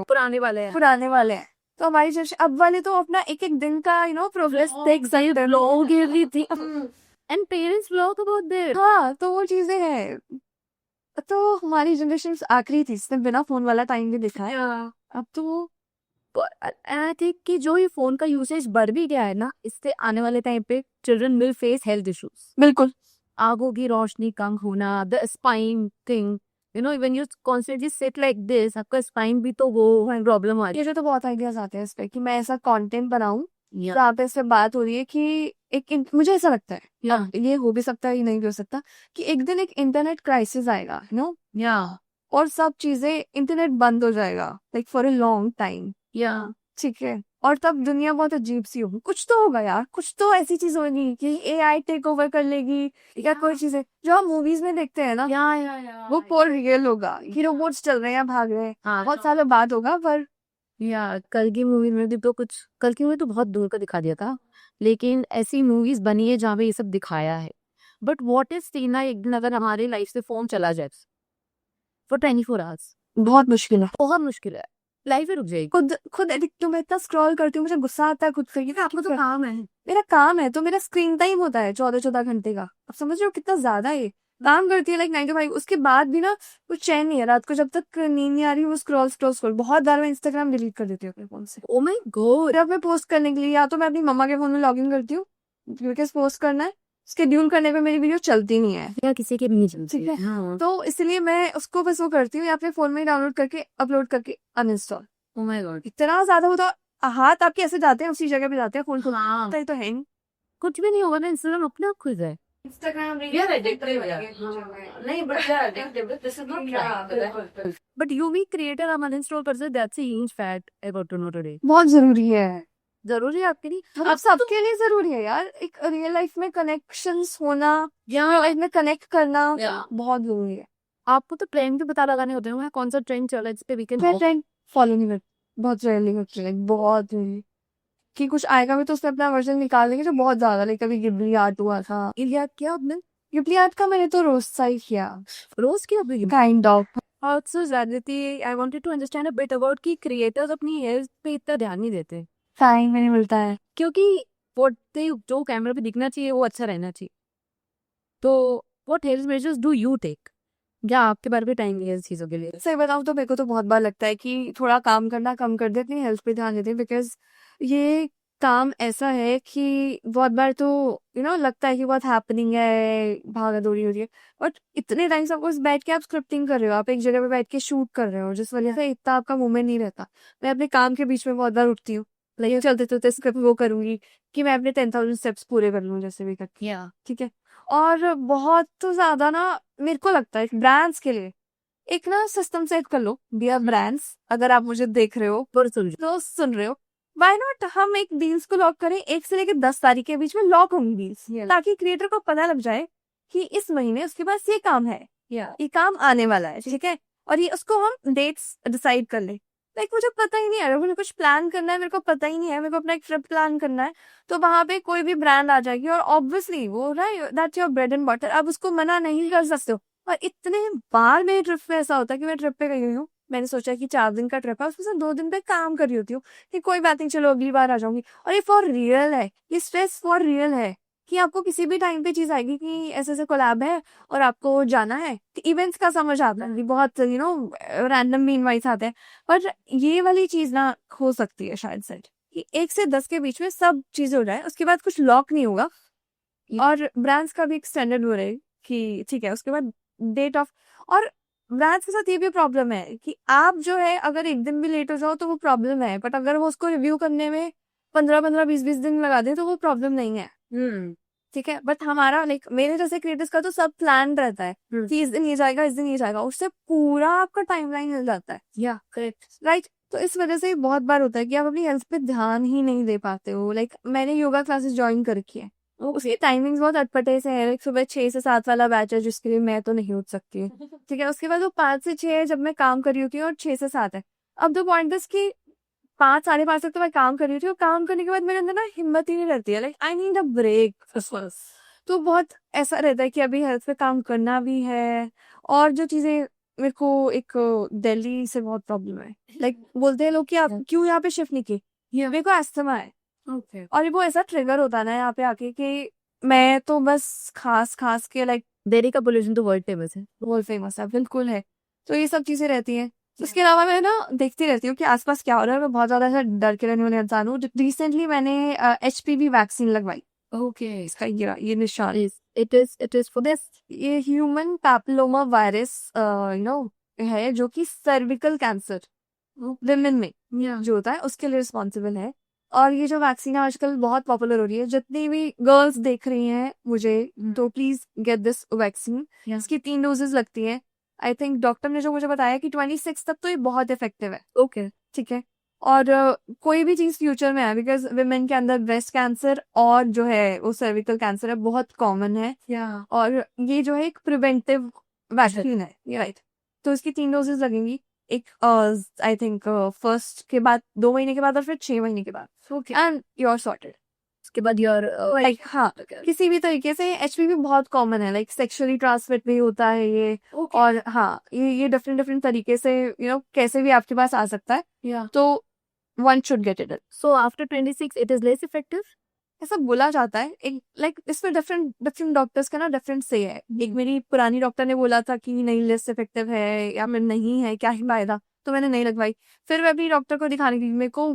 पुराने वाले हैं। पुराने वाले हैं। तो हमारी जनरेशन, अब वाले तो अपना एक एक दिन का प्रोग्रेस देख सही सकते हैं। Blog everything and parents blog about their. हाँ, तो वो चीजें हैं। तो हमारी जनरेशन आखिरी थी जिसने बिना फोन वाला टाइम भी देखा है। अब तो आई थिंक कि जो ये फोन का यूसेज बढ़ भी गया है ना, इससे आने वाले टाइम पे children will face health issues. बिल्कुल, आंखों की रोशनी कम होना, the spine thing, when you constantly sit like this, आपका स्पाइन भी तो वो प्रॉब्लम आ रही मुझे तो बहुत आइडियाज आते हैं इस पे कि मैं ऐसा कंटेंट बनाऊं है। जहाँ पे इससे बात हो रही है कि मुझे ऐसा लगता है, या अब ये हो भी सकता है, ये नहीं भी हो सकता, कि एक दिन एक इंटरनेट क्राइसिस आएगा, या और सब चीजें, इंटरनेट बंद हो जाएगा like for a long time, या ठीक है, और तब दुनिया बहुत अजीब सी होगी। कुछ तो होगा यार, कुछ तो ऐसी चीज होगी कि एआई टेक ओवर कर लेगी, या कोई चीजें जो हम मूवीज में देखते हैं ना, या वो फॉर रियल होगा कि रोबोट्स चल रहे हैं, भाग रहे हैं। हाँ बहुत सालों बाद होगा, पर या कल की मूवी में भी तो कुछ, कल की मूवी तो बहुत दूर का दिखा दिया था, लेकिन ऐसी मूवीज बनी है जहाँ पे ये सब दिखाया है। बट व्हाट इज सीना, एक दिन अगर हमारे लाइफ से फोन चला जाए फॉर 24 आवर्स, बहुत मुश्किल है। बहुत मुश्किल है, लाइफ ही रुक जाएगी। खुद एडिक्ट हूँ मैं, इतना स्क्रॉल करती हूँ, मुझे गुस्सा आता है खुद से कि आपको तो काम है। मेरा काम है, तो मेरा स्क्रीन टाइम होता है 14-14 घंटे का। अब समझ रहे हो कितना ज्यादा है। काम करती है लाइक 9 to 5, उसके बाद भी ना कुछ चैन नहीं है रात को, जब तक नींद नहीं आ रही वो स्क्रॉल स्क्रॉल स्क्रॉल। बहुत बार मैं इंस्टाग्राम डिलीट कर देती हूँ अपने फोन से। Oh my God. जब मैं पोस्ट करने के लिए, या तो मैं अपनी मम्मा के फोन में लॉग इन करती हूँ क्योंकि पोस्ट करना है, शेड्यूल करने पे मेरी वीडियो चलती नहीं है, या किसी के भी नहीं चलती ठीक है, हाँ। तो इसलिए मैं उसको बस वो करती हूँ, या अपने फोन में डाउनलोड करके अपलोड करके अनइंस्टॉल। ओ माय गॉड, इतना ज्यादा होता, हाथ आपके ऐसे जाते हैं, उसी जगह पे जाते हैं, फोन को हाँ तो है नहीं। कुछ भी नहीं होगा ना, इंस्टाग्राम अपने आप खुल जाए। इंस्टाग्राम बट यू भी क्रिएटर हम अनइंस्टॉल कर सकते, that's a huge fact I got to know today. बहुत जरूरी है, जरूरी है आपके लिए? अब सबके लिए जरूरी है यार, एक रियल लाइफ में कनेक्शंस होना, रियल लाइफ में कनेक्ट करना बहुत जरूरी है। आपको तो ट्रेंड भी पता लगाने होते हैं, कौन सा ट्रेंड चल रहा है, इस पे वीकेंड मैं ट्रेंड फॉलो नहीं करती, बहुत रेयरली करती हूँ, बहुत rarely। कि कुछ आएगा भी तो उसमें अपना वर्जन निकाल देंगे जो बहुत ज्यादा, लाइक कभी गिबली आर्ट हुआ था। इलिया क्या आपने गिबली आर्ट का मैंने तो रोज सा ही किया, रोज की आपने kind of. Also, Zaditi, I wanted to understand a bit about कि creators अपनी हेल्थ पे इतना ध्यान नहीं देते, टाइम नहीं मिलता है, क्योंकि what they जो कैमरा पे दिखना चाहिए वो अच्छा रहना चाहिए। तो what health measures do you take? क्या आपके बारे में टाइम नहीं है इस चीजों के लिए? सही बताऊं तो मेरे को तो बहुत बार लगता है कि थोड़ा काम करना कम कर दे, अपनी हेल्थ पे ध्यान देते, बिकॉज ये काम ऐसा है कि बहुत बार तो लगता है कि बहुत हैपनिंग है, भागा दौड़ी हो रही है, बट इतने टाइम से आपको बैठ के आप स्क्रिप्टिंग कर रहे हो, आप एक जगह पे बैठ के शूट कर रहे हो, जिस वजह से इतना आपका मूवमेंट नहीं रहता। मैं अपने काम के बीच में बहुत बार उठती हूँ, लाइक चलते चलते स्क्रिप्ट वो करूंगी कि मैं अपने 10,000 स्टेप्स पूरे कर लूँ जैसे भी करके, ठीक है। और बहुत तो ज्यादा ना, मेरे को लगता है ब्रांड्स के लिए एक ना सिस्टम सेट कर लो, बियर ब्रांड्स, अगर आप मुझे देख रहे हो तो सुन रहे हो, वाई नॉट हम एक डील्स को लॉक करें, 1 से लेकर 10 तारीख के बीच में लॉक होंगी डील्स, ताकि क्रिएटर को पता लग जाए कि इस महीने उसके पास ये काम है, ये काम आने वाला है, ठीक है, और ये उसको हम डेट्स डिसाइड कर ले। लाइक मुझे पता ही नहीं है, मुझे कुछ प्लान करना है, मेरे को पता ही नहीं है, मेरे को अपना एक ट्रिप प्लान करना है, तो वहां पे कोई भी ब्रांड आ जाएगी और ऑब्वियसली वो that's your bread and butter, आप उसको मना नहीं कर सकते हो। और इतने बार मेरे ट्रिप पे ऐसा होता है कि मैं ट्रिप पे गई हुई हूँ, मैंने सोचा कि 4 दिन का ट्रिप है, उसमें से 2 दिन पे काम कर रही होती हूँ कि कोई बात नहीं, चलो अगली बार आ जाऊंगी, और ये फॉर रियल है, ये स्ट्रेस फॉर रियल है कि आपको किसी भी टाइम पे चीज आएगी कि ऐसे ऐसे कोलैब है और आपको जाना है। इवेंट्स का समझ आता है, बहुत रैंडम भी इनवाइट्स आते हैं, पर ये वाली चीज ना हो सकती है शायद से कि 1 से 10 के बीच में सब चीजें हो जाए, उसके बाद कुछ लॉक नहीं होगा, और ब्रांड्स का भी एक स्टैंडर्ड हो रहे कि ठीक है, उसके बाद डेट ऑफ। और ब्रांड्स के साथ ये भी प्रॉब्लम है कि आप जो है अगर एक दिन भी लेट हो जाओ तो वो प्रॉब्लम है, बट अगर वो उसको रिव्यू करने में 15-15, 20-20 दिन लगा दे तो वो प्रॉब्लम नहीं है। ठीक है, बट हमारा लाइक मेरे जैसे क्रिएटर्स का तो सब प्लान रहता है कि इस दिन ये जाएगा, इस दिन ये जाएगा, उससे पूरा आपका टाइमलाइन हिल जाता है। या करेक्ट। राइट, तो इस वजह से बहुत बार होता है कि आप अपनी हेल्थ पे ध्यान ही नहीं दे पाते हो। लाइक मैंने योगा क्लासेस ज्वाइन कर रखी है, उसकी टाइमिंग्स बहुत अटपटे से है। लाइक सुबह 6 से 7 वाला बैच है जिसके लिए मैं तो नहीं उठ सकती हूँ, ठीक है। उसके बाद वो 5 से 6 है जब मैं काम कर रही होती हूँ, और 6 से 7 है। अब द पॉइंट इज कि 5 साढ़े 5 तक तो मैं काम कर रही थी, और काम करने के बाद मेरे अंदर ना हिम्मत ही नहीं रहती है। Like I need a break. तो बहुत ऐसा रहता है कि अभी हेल्थ पे काम करना भी है, और जो चीजें मेरे को एक दिल्ली से बहुत प्रॉब्लम है। लाइक बोलते हैं लोग कि आप क्यों यहाँ पे शिफ्ट नहीं की, मेरे को अस्थमा है। ओके। और वो ऐसा ट्रिगर होता है ना यहाँ पे आके कि मैं तो बस खास खास के लाइक दिल्ली का पोल्यूशन तो वर्ल्ड फेमस है। वर्ल्ड फेमस है, बिल्कुल है। तो ये सब चीजें रहती हैं। उसके अलावा मैं ना देखती रहती हूँ कि आसपास क्या हो रहा है। मैं बहुत ज्यादा ऐसा डर के रहने वाले इंसान हूँ। रिसेंटली मैंने HPV वैक्सीन लगवाई। ओके। इसका ये निशान, इट इज फॉर दिस। ये ह्यूमन पैपिलोमा वायरस है, जो कि सर्विकल कैंसर विमेन में जो होता है उसके लिए रिस्पॉन्सिबल है। और ये जो वैक्सीन है आजकल बहुत पॉपुलर हो रही है। जितनी भी गर्ल्स देख रही हैं मुझे, तो प्लीज गेट दिस वैक्सीन। इसकी 3 डोजेस लगती है। आई थिंक डॉक्टर ने जो मुझे बताया कि 26 तक तो ये बहुत इफेक्टिव है। ओके। ठीक है। और कोई भी चीज फ्यूचर में है, बिकॉज विमेन के अंदर ब्रेस्ट कैंसर और जो है वो सर्विकल कैंसर है, बहुत कॉमन है। और ये जो है एक प्रिवेंटिव वैक्सीन है, राइट। तो इसकी 3 डोजेस लगेंगी। एक आई थिंक फर्स्ट के बाद 2 महीने के बाद, और फिर 6 महीने के बाद, एंड यू आर सॉर्टेड। उसके बाद योर लाइक हाँ, किसी भी तरीके से HPV बहुत कॉमन है। लाइक सेक्सुअली ट्रांसमिट भी होता है ये। और हाँ, ये डिफरेंट डिफरेंट तरीके से कैसे भी आपके पास आ सकता है। तो one should get it. So after 26 it is less effective, ऐसा बोला जाता है। एक लाइक इसमें डिफरेंट डिफरेंट डॉक्टर्स का ना डिफरेंट से है। एक मेरी पुरानी डॉक्टर ने बोला था कि नहीं, लेस इफेक्टिव है, या फिर नहीं है, क्या ही फायदा। तो मैंने नहीं लगवाई। फिर मैं अपनी डॉक्टर को दिखाने गई। मेरे को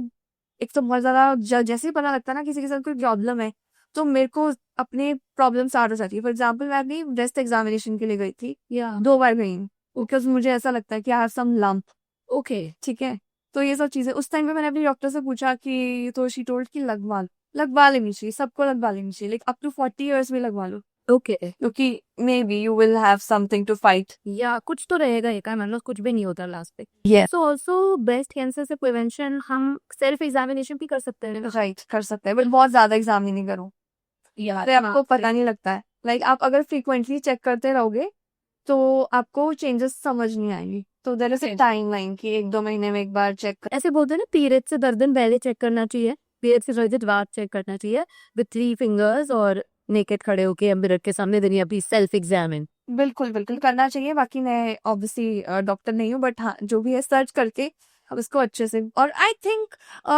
एक तो बहुत ज्यादा जैसे ही पता लगता है ना किसी के साथ कोई प्रॉब्लम है, तो मेरे को अपने प्रॉब्लम स्टार्ट हो जाती है। फॉर एग्जाम्पल, मैं अपनी ब्रेस्ट एग्जामिनेशन के लिए गई थी, 2 बार गई, बिकॉज मुझे ऐसा लगता है कि I have some lump. Okay. ठीक है। तो ये सब चीजें उस टाइम पे मैंने अपनी डॉक्टर से पूछा कि, तो शी टोल्ड कि लगवा लेनी चाहिए, सबको लगवा लेनी चाहिए। लाइक अप टू 40 इयर्स में लगवा लो, ओके। क्योंकि maybe you will have something to fight. या कुछ तो रहेगा, एक मतलब कुछ भी नहीं होता लास्ट पे। Yes. So also breast cancer से प्रिवेंशन हम सेल्फ एग्जामिनेशन भी कर सकते हैं। राइट, कर सकते हैं, बट बहुत ज्यादा एग्जाम नहीं करो, यार तो आपको पता नहीं लगता है। लाइक आप अगर फ्रीक्वेंटली चेक करते रहोगे तो आपको चेंजेस समझ नहीं आएंगी। तो there is a timeline कि 1-2 महीने में एक बार चेक। ऐसे बोलते हैं ना, पीरियड से 10 दिन पहले चेक करना चाहिए, पीरियड से 10 दिन बाद चेक करना चाहिए, विथ 3 फिंगर्स और नेकेड खड़े होके मिरर के सामने, देनी अपनी सेल्फ एग्जामिन। बिल्कुल बिल्कुल करना चाहिए। बाकी मैं ऑब्वियसली डॉक्टर नहीं हूँ, बट हाँ, जो भी है सर्च करके अब इसको अच्छे से। और आई थिंक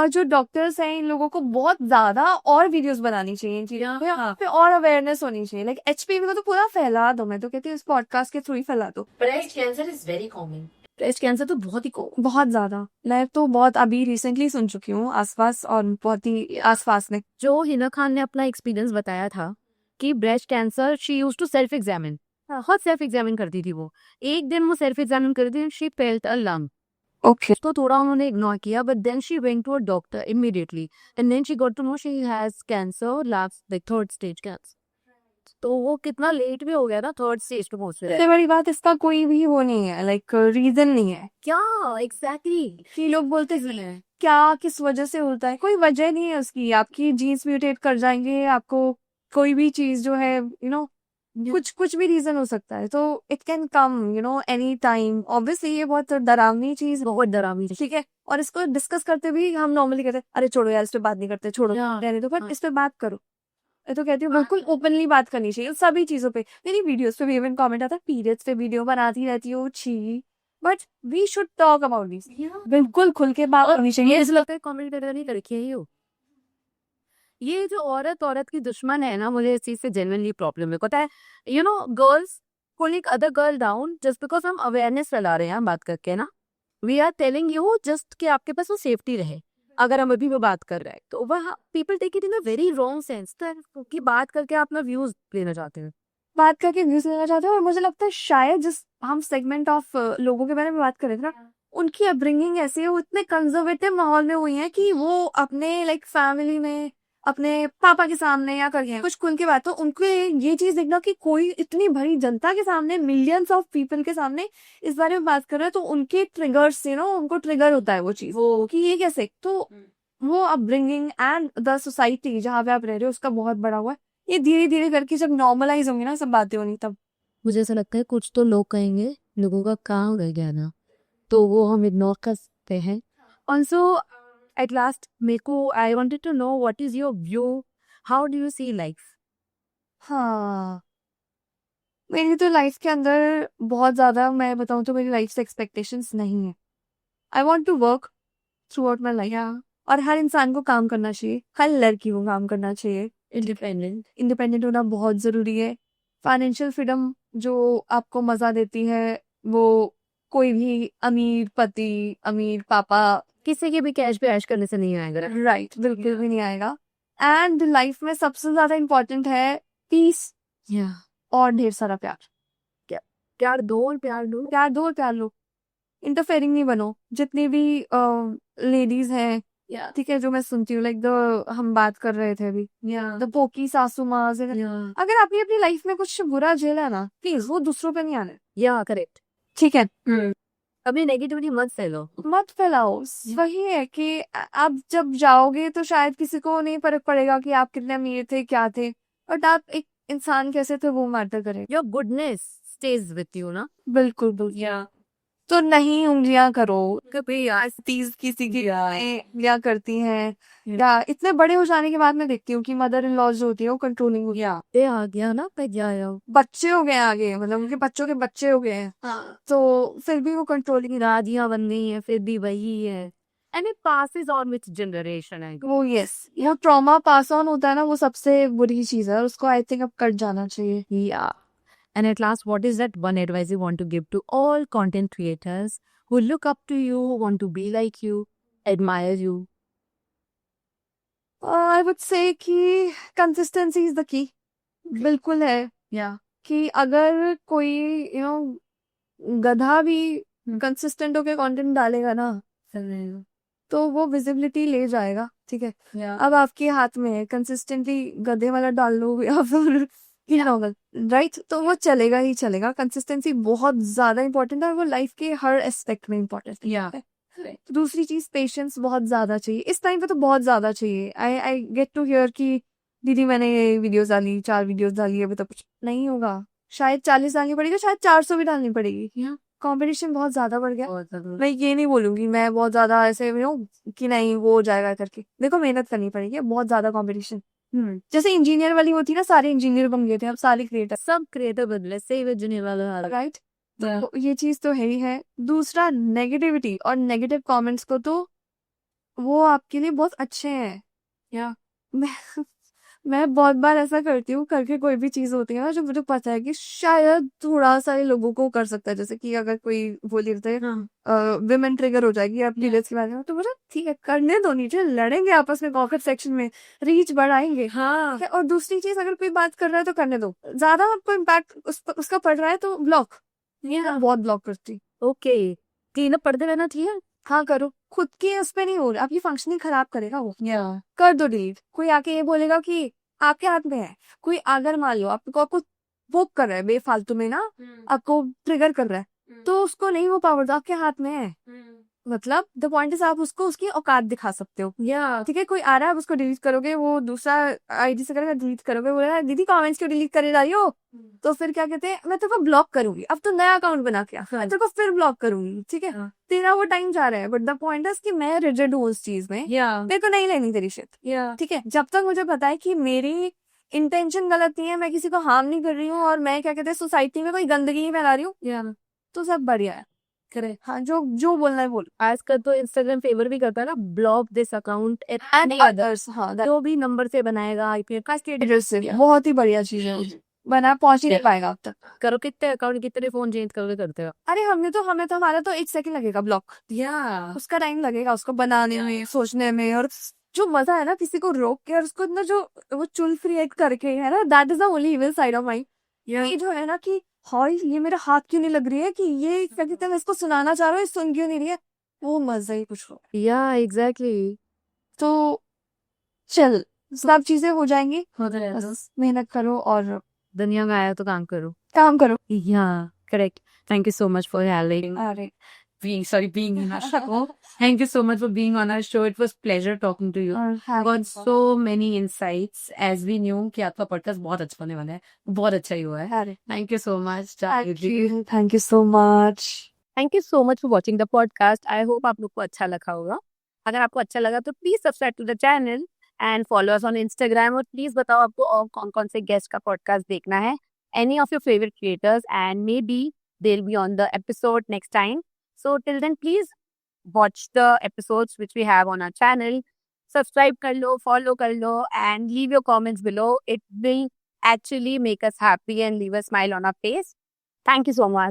जो डॉक्टर्स हैं इन लोगों को बहुत ज्यादा और वीडियोस बनानी चाहिए इन चीजों पे, यहाँ पे और अवेयरनेस होनी चाहिए। लाइक HPV को तो पूरा फैला दो। मैं तो कहती हूँ इस पॉडकास्ट के थ्रू ही फैला दो। Breast cancer is very common. Breast cancer तो बहुत ही बहुत ज्यादा। मैं तो बहुत अभी रिसेंटली सुन चुकी हूँ आसपास, और बहुत ही आसपास में। जो हिना खान ने अपना एक्सपीरियंस बताया था कि breast cancer she used to self examine, बहुत सेल्फ एग्जामिन करती थी वो। एक दिन वो सेल्फ एग्जामिन करती थी, she felt a lung. Okay. तो थोड़ा उन्होंने इग्नोर किया, but then she went to a doctor immediately, and then she got to know she has cancer, last like 3rd stage cancer. तो वो कितना लेट भी हो गया ना 3rd स्टेज पे पहुंच रहा है। सबसे बड़ी बात, इसका कोई भी वो नहीं है, लाइक रीजन नहीं है। क्या एग्जैक्टली कि लोग बोलते हैं क्या किस वजह से होता है, कोई वजह नहीं है उसकी। आपकी जीन्स म्यूटेट कर जाएंगे, आपको कोई भी चीज जो है कुछ भी रीजन हो सकता है। तो it can come any time. Obviously ये बहुत डरावनी चीज, बहुत डरावनी। ठीक है। और इसको डिस्कस करते भी हम नॉर्मली कहते हैं अरे छोड़ो यार, इस पे बात नहीं करते, छोड़ो Yeah. रहने दो। बट हाँ. इस पे बात करो। मैं तो कहती हूँ बिल्कुल ओपनली बात करनी चाहिए सभी चीजों पे। मेरी वीडियोस पे भी इवन कमेंट आता है, पीरियड्स पे वीडियो बनाती रहती हो, छी। But we should talk about this. बिल्कुल खुल के बात करनी चाहिए। ऐसा लगता है कमेंट करके नहीं करके ही हो। ये जो औरत की दुश्मन है ना, मुझे इस चीज से जेन्युइनली प्रॉब्लम है। पता है, girls pulling other girl down just because हम अवेयरनेस फैला रहे हैं बात करके ना। We are telling you just कि आपके पास वो सेफ्टी रहे। अगर हम अभी भी बात कर रहे हैं तो वह people take it in a very wrong sense, कि बात करके आप अपना व्यूज लेना चाहते हैं, बात करके व्यूज लेना चाहते हैं। और मुझे लगता है शायद जिस हम सेगमेंट ऑफ लोगों के बारे में बात कर रहे थे ना, उनकी अपब्रिंगिंग ऐसी है, वो इतने कंजर्वेटिव माहौल में हुई है कि वो अपने लाइक फैमिली में अपने पापा के सामने या करके कुछ खुल के बात, तो उनको ये चीज देखना कि कोई इतनी बड़ी जनता के सामने, मिलियंस ऑफ पीपल के सामने इस बारे में बात कर रहा है, तो उनके ट्रिगर्स से ना उनको ट्रिगर होता है वो चीज, वो कि ये कैसे, तो वो अपब्रिंगिंग एंड द सोसाइटी जहाँ पे आप रह रहे हो उसका बहुत बड़ा हुआ है। ये धीरे धीरे करके जब नॉर्मलाइज होंगी ना सब बातें होनी, तब मुझे ऐसा लगता है कुछ तो लोग कहेंगे लोगों का काम रह गया ना, तो वो हम इग्नोर कर सकते हैं। ऑल्सो एट लास्ट मेरे को I wanted to know what is your view, how do you see life? हाँ, मेरी तो लाइफ के अंदर बहुत ज्यादा, मैं बताऊं तो मेरी लाइफ से एक्सपेक्टेशंस नहीं है। I want to work throughout my life, और हर इंसान को काम करना चाहिए, हर लड़की को काम करना चाहिए। इंडिपेंडेंट होना बहुत जरूरी है। फाइनेंशियल फ्रीडम जो आपको मजा देती है, वो कोई भी अमीर पति, अमीर पापा, किसी के भी कैश पे ऐश करने से नहीं आएगा। राइट, बिल्कुल भी नहीं आएगा। एंड लाइफ में सबसे ज्यादा इम्पोर्टेंट है पीस और ढेर सारा प्यार। प्यार दो और प्यार दो, प्यार दो और प्यार लो, इंटरफेयरिंग नहीं बनो। जितनी भी लेडीज हैं, ठीक है, जो मैं सुनती हूँ, लाइक द हम बात कर रहे थे अभी, द पोकी सासू माँ से, अगर आपने अपनी लाइफ में कुछ बुरा झेला है ना, प्लीज वो दूसरों पे नहीं आने। या करेक्ट, ठीक है, अभी नेगेटिविटी मत फैलो, मत फैलाओ। वही है कि आप जब जाओगे तो शायद किसी को नहीं फर्क पड़ेगा कि आप कितने अमीर थे, क्या थे, बट आप एक इंसान कैसे थे वो मैटर करे। Your goodness stage with you ना। बिल्कुल बिल्कुल। तो नहीं उंगलियां करो कभी यार, तीज किसी की उंगलियां करती हैं, या इतने बड़े हो जाने के बाद मैं देखती हूँ कि मदर इन लॉ जो होती है वो कंट्रोलिंग हो गया, ये आ गया ना पे जाया, बच्चे हो गए आगे, मतलब उनके बच्चों के बच्चे हो गए हैं, तो फिर भी वो कंट्रोलिंग, राजियां बन गई है फिर भी वही है, and it passes on with generation है वो यस, यह ट्रॉमा पास ऑन होता है ना, वो सबसे बुरी चीज है, और उसको आई थिंक अब कट जाना चाहिए। या And at last, what is that one advice you want to give to all content creators who look up to you, want to be like you, admire you? I would say कि कंसिस्टेंसी इज द की। बिल्कुल है, कि अगर कोई गधा भी कंसिस्टेंट होके कंटेंट डालेगा ना, तो वो विजिबिलिटी ले जाएगा। ठीक है, अब आपके हाथ में है, कंसिस्टेंटली गधे वाला डाल लो या फिर राइट, तो वो चलेगा ही चलेगा। कंसिस्टेंसी बहुत ज्यादा इंपॉर्टेंट है, और वो लाइफ के हर एस्पेक्ट में इंपॉर्टेंट है। दूसरी चीज पेशेंस बहुत ज्यादा चाहिए, इस टाइम पे तो बहुत ज्यादा चाहिए। आई गेट टू हियर कि दीदी मैंने ये वीडियोस डाली, 4 वीडियोस डाली, अभी तो कुछ नहीं होगा, शायद 40 डालनी पड़ेगी, शायद 400 भी डालनी पड़ेगी। कंपटीशन बहुत ज्यादा बढ़ गया। मैं ये नहीं बोलूंगी मैं बहुत ज्यादा ऐसे कि नहीं वो हो जाएगा करके, देखो मेहनत करनी पड़ेगी, बहुत ज्यादा कंपटीशन। जैसे इंजीनियर वाली होती ना, सारे इंजीनियर बन गए थे, अब सारे क्रिएटर, सब क्रिएटर बदले, सेव इंजीनियर वाला, राइट। तो ये चीज तो है ही है। दूसरा, नेगेटिविटी और नेगेटिव कमेंट्स को तो वो आपके लिए बहुत अच्छे हैं। या मैं बहुत बार ऐसा करती हूँ, करके कोई भी चीज होती है ना जो मुझे पता है कि शायद थोड़ा सा लोगों को कर सकता है, जैसे कि अगर कोई बोल रहे विमेन ट्रिगर हो जाएगी आप लीडर्स के बारे में, तो मुझे ठीक है करने दो, नीचे लड़ेंगे आपस में कॉमेंट सेक्शन में, रीच बढ़ाएंगे। हाँ, और दूसरी चीज, अगर कोई बात कर रहा है तो करने दो, ज्यादा आपको इम्पैक्ट उसका पड़ रहा है तो ब्लॉक, बहुत ब्लॉक करती। ओके, क्लीन अप पढ़ते रहना चाहिए। हाँ करो, खुद की उस पे नहीं हो रहा, आपकी फंक्शनिंग खराब करेगा वो, कर दो डिलीट। कोई आके ये बोलेगा कि आपके हाथ में है, कोई अगर मान लो आपको वो कर रहा है बेफालतू में ना, आपको ट्रिगर कर रहा है, तो उसको नहीं वो पावर, आपके हाथ में है। मतलब द पॉइंट इज आप उसको उसकी औकात दिखा सकते हो। ठीक है, कोई आ रहा है आप उसको डिलीट करोगे, वो दूसरा आईडी से करेगा, डिलीट करोगे, बोलेगा दीदी कमेंट्स क्यों डिलीट करे जा रही हो, तो फिर क्या कहते हैं, मैं तेरे को ब्लॉक करूंगी, अब तो नया अकाउंट बना के मैं तेरे को फिर ब्लॉक करूंगी। ठीक है, तेरा वो टाइम जा रहा है, बट द पॉइंट इज कि मैं रिजिड हूँ उस चीज में, मेरे को नहीं लेनी तेरी शिट। ठीक है, जब तक मुझे पता है कि मेरी इंटेंशन गलत नहीं है, मैं किसी को हार्म नहीं कर रही हूँ, और मैं क्या कहते हैं सोसाइटी में कोई गंदगी नहीं फैला रही हूँ, तो सब बढ़िया है। करे हाँ, जो जो बोलना है बोल। आजकल तो इंस्टाग्राम फेवर भी करता है ना, block this account and others. हाँ, जो भी नंबर से बनाएगा आईपी का एड्रेस से, बहुत ही बढ़िया चीज है, बना पहुंच ही नहीं पाएगा अब तक। करो, कितने अकाउंट कितने फोन चेंज करोगे करते हो। अरे हमें तो हमारा तो 1 सेकंड लगेगा ब्लॉक, उसका टाइम लगेगा उसको बनाने में, सोचने में, और जो मजा है ना किसी को रोक के और उसको ना जो वो चुल फ्री एक करके है ना, that is the only evil side of mind. ये जो है ना कि हाय ये मेरा हाथ क्यों नहीं लग रही है, कि ये क्या कहते हैं मैं इसको सुनाना चाह रहा हूँ, ये सुन क्यों नहीं रही है, वो मजा ही कुछ हो। एग्जैक्टली। तो चल सब चीजें हो जाएंगी, होता रहता है। बस मेहनत करो और दुनिया में आया तो काम करो। काम करो। Yeah, correct. Thank you so much for having अरे being in our show. Thank you so much for being on our show. It was pleasure talking to you. और Got so many insights as we knew कि आपका podcast बहुत अच्छा होने वाला है, बहुत अच्छा ही हुआ है. अरे Thank you so much. Thank you so much. Thank you so much for watching the podcast. I hope आप लोग को अच्छा लगा होगा। अगर आपको अच्छा लगा तो please subscribe to the channel and follow us on Instagram और प्लीज बताओ आपको और कौन कौन से गेस्ट का पॉडकास्ट देखना है, any of your favorite creators, and maybe they'll be on the episode next time. So till then, please watch the episodes which we have on our channel. Subscribe kar lo, follow kar lo, and leave your comments below. It will actually make us happy and leave a smile on our face. Thank you so much.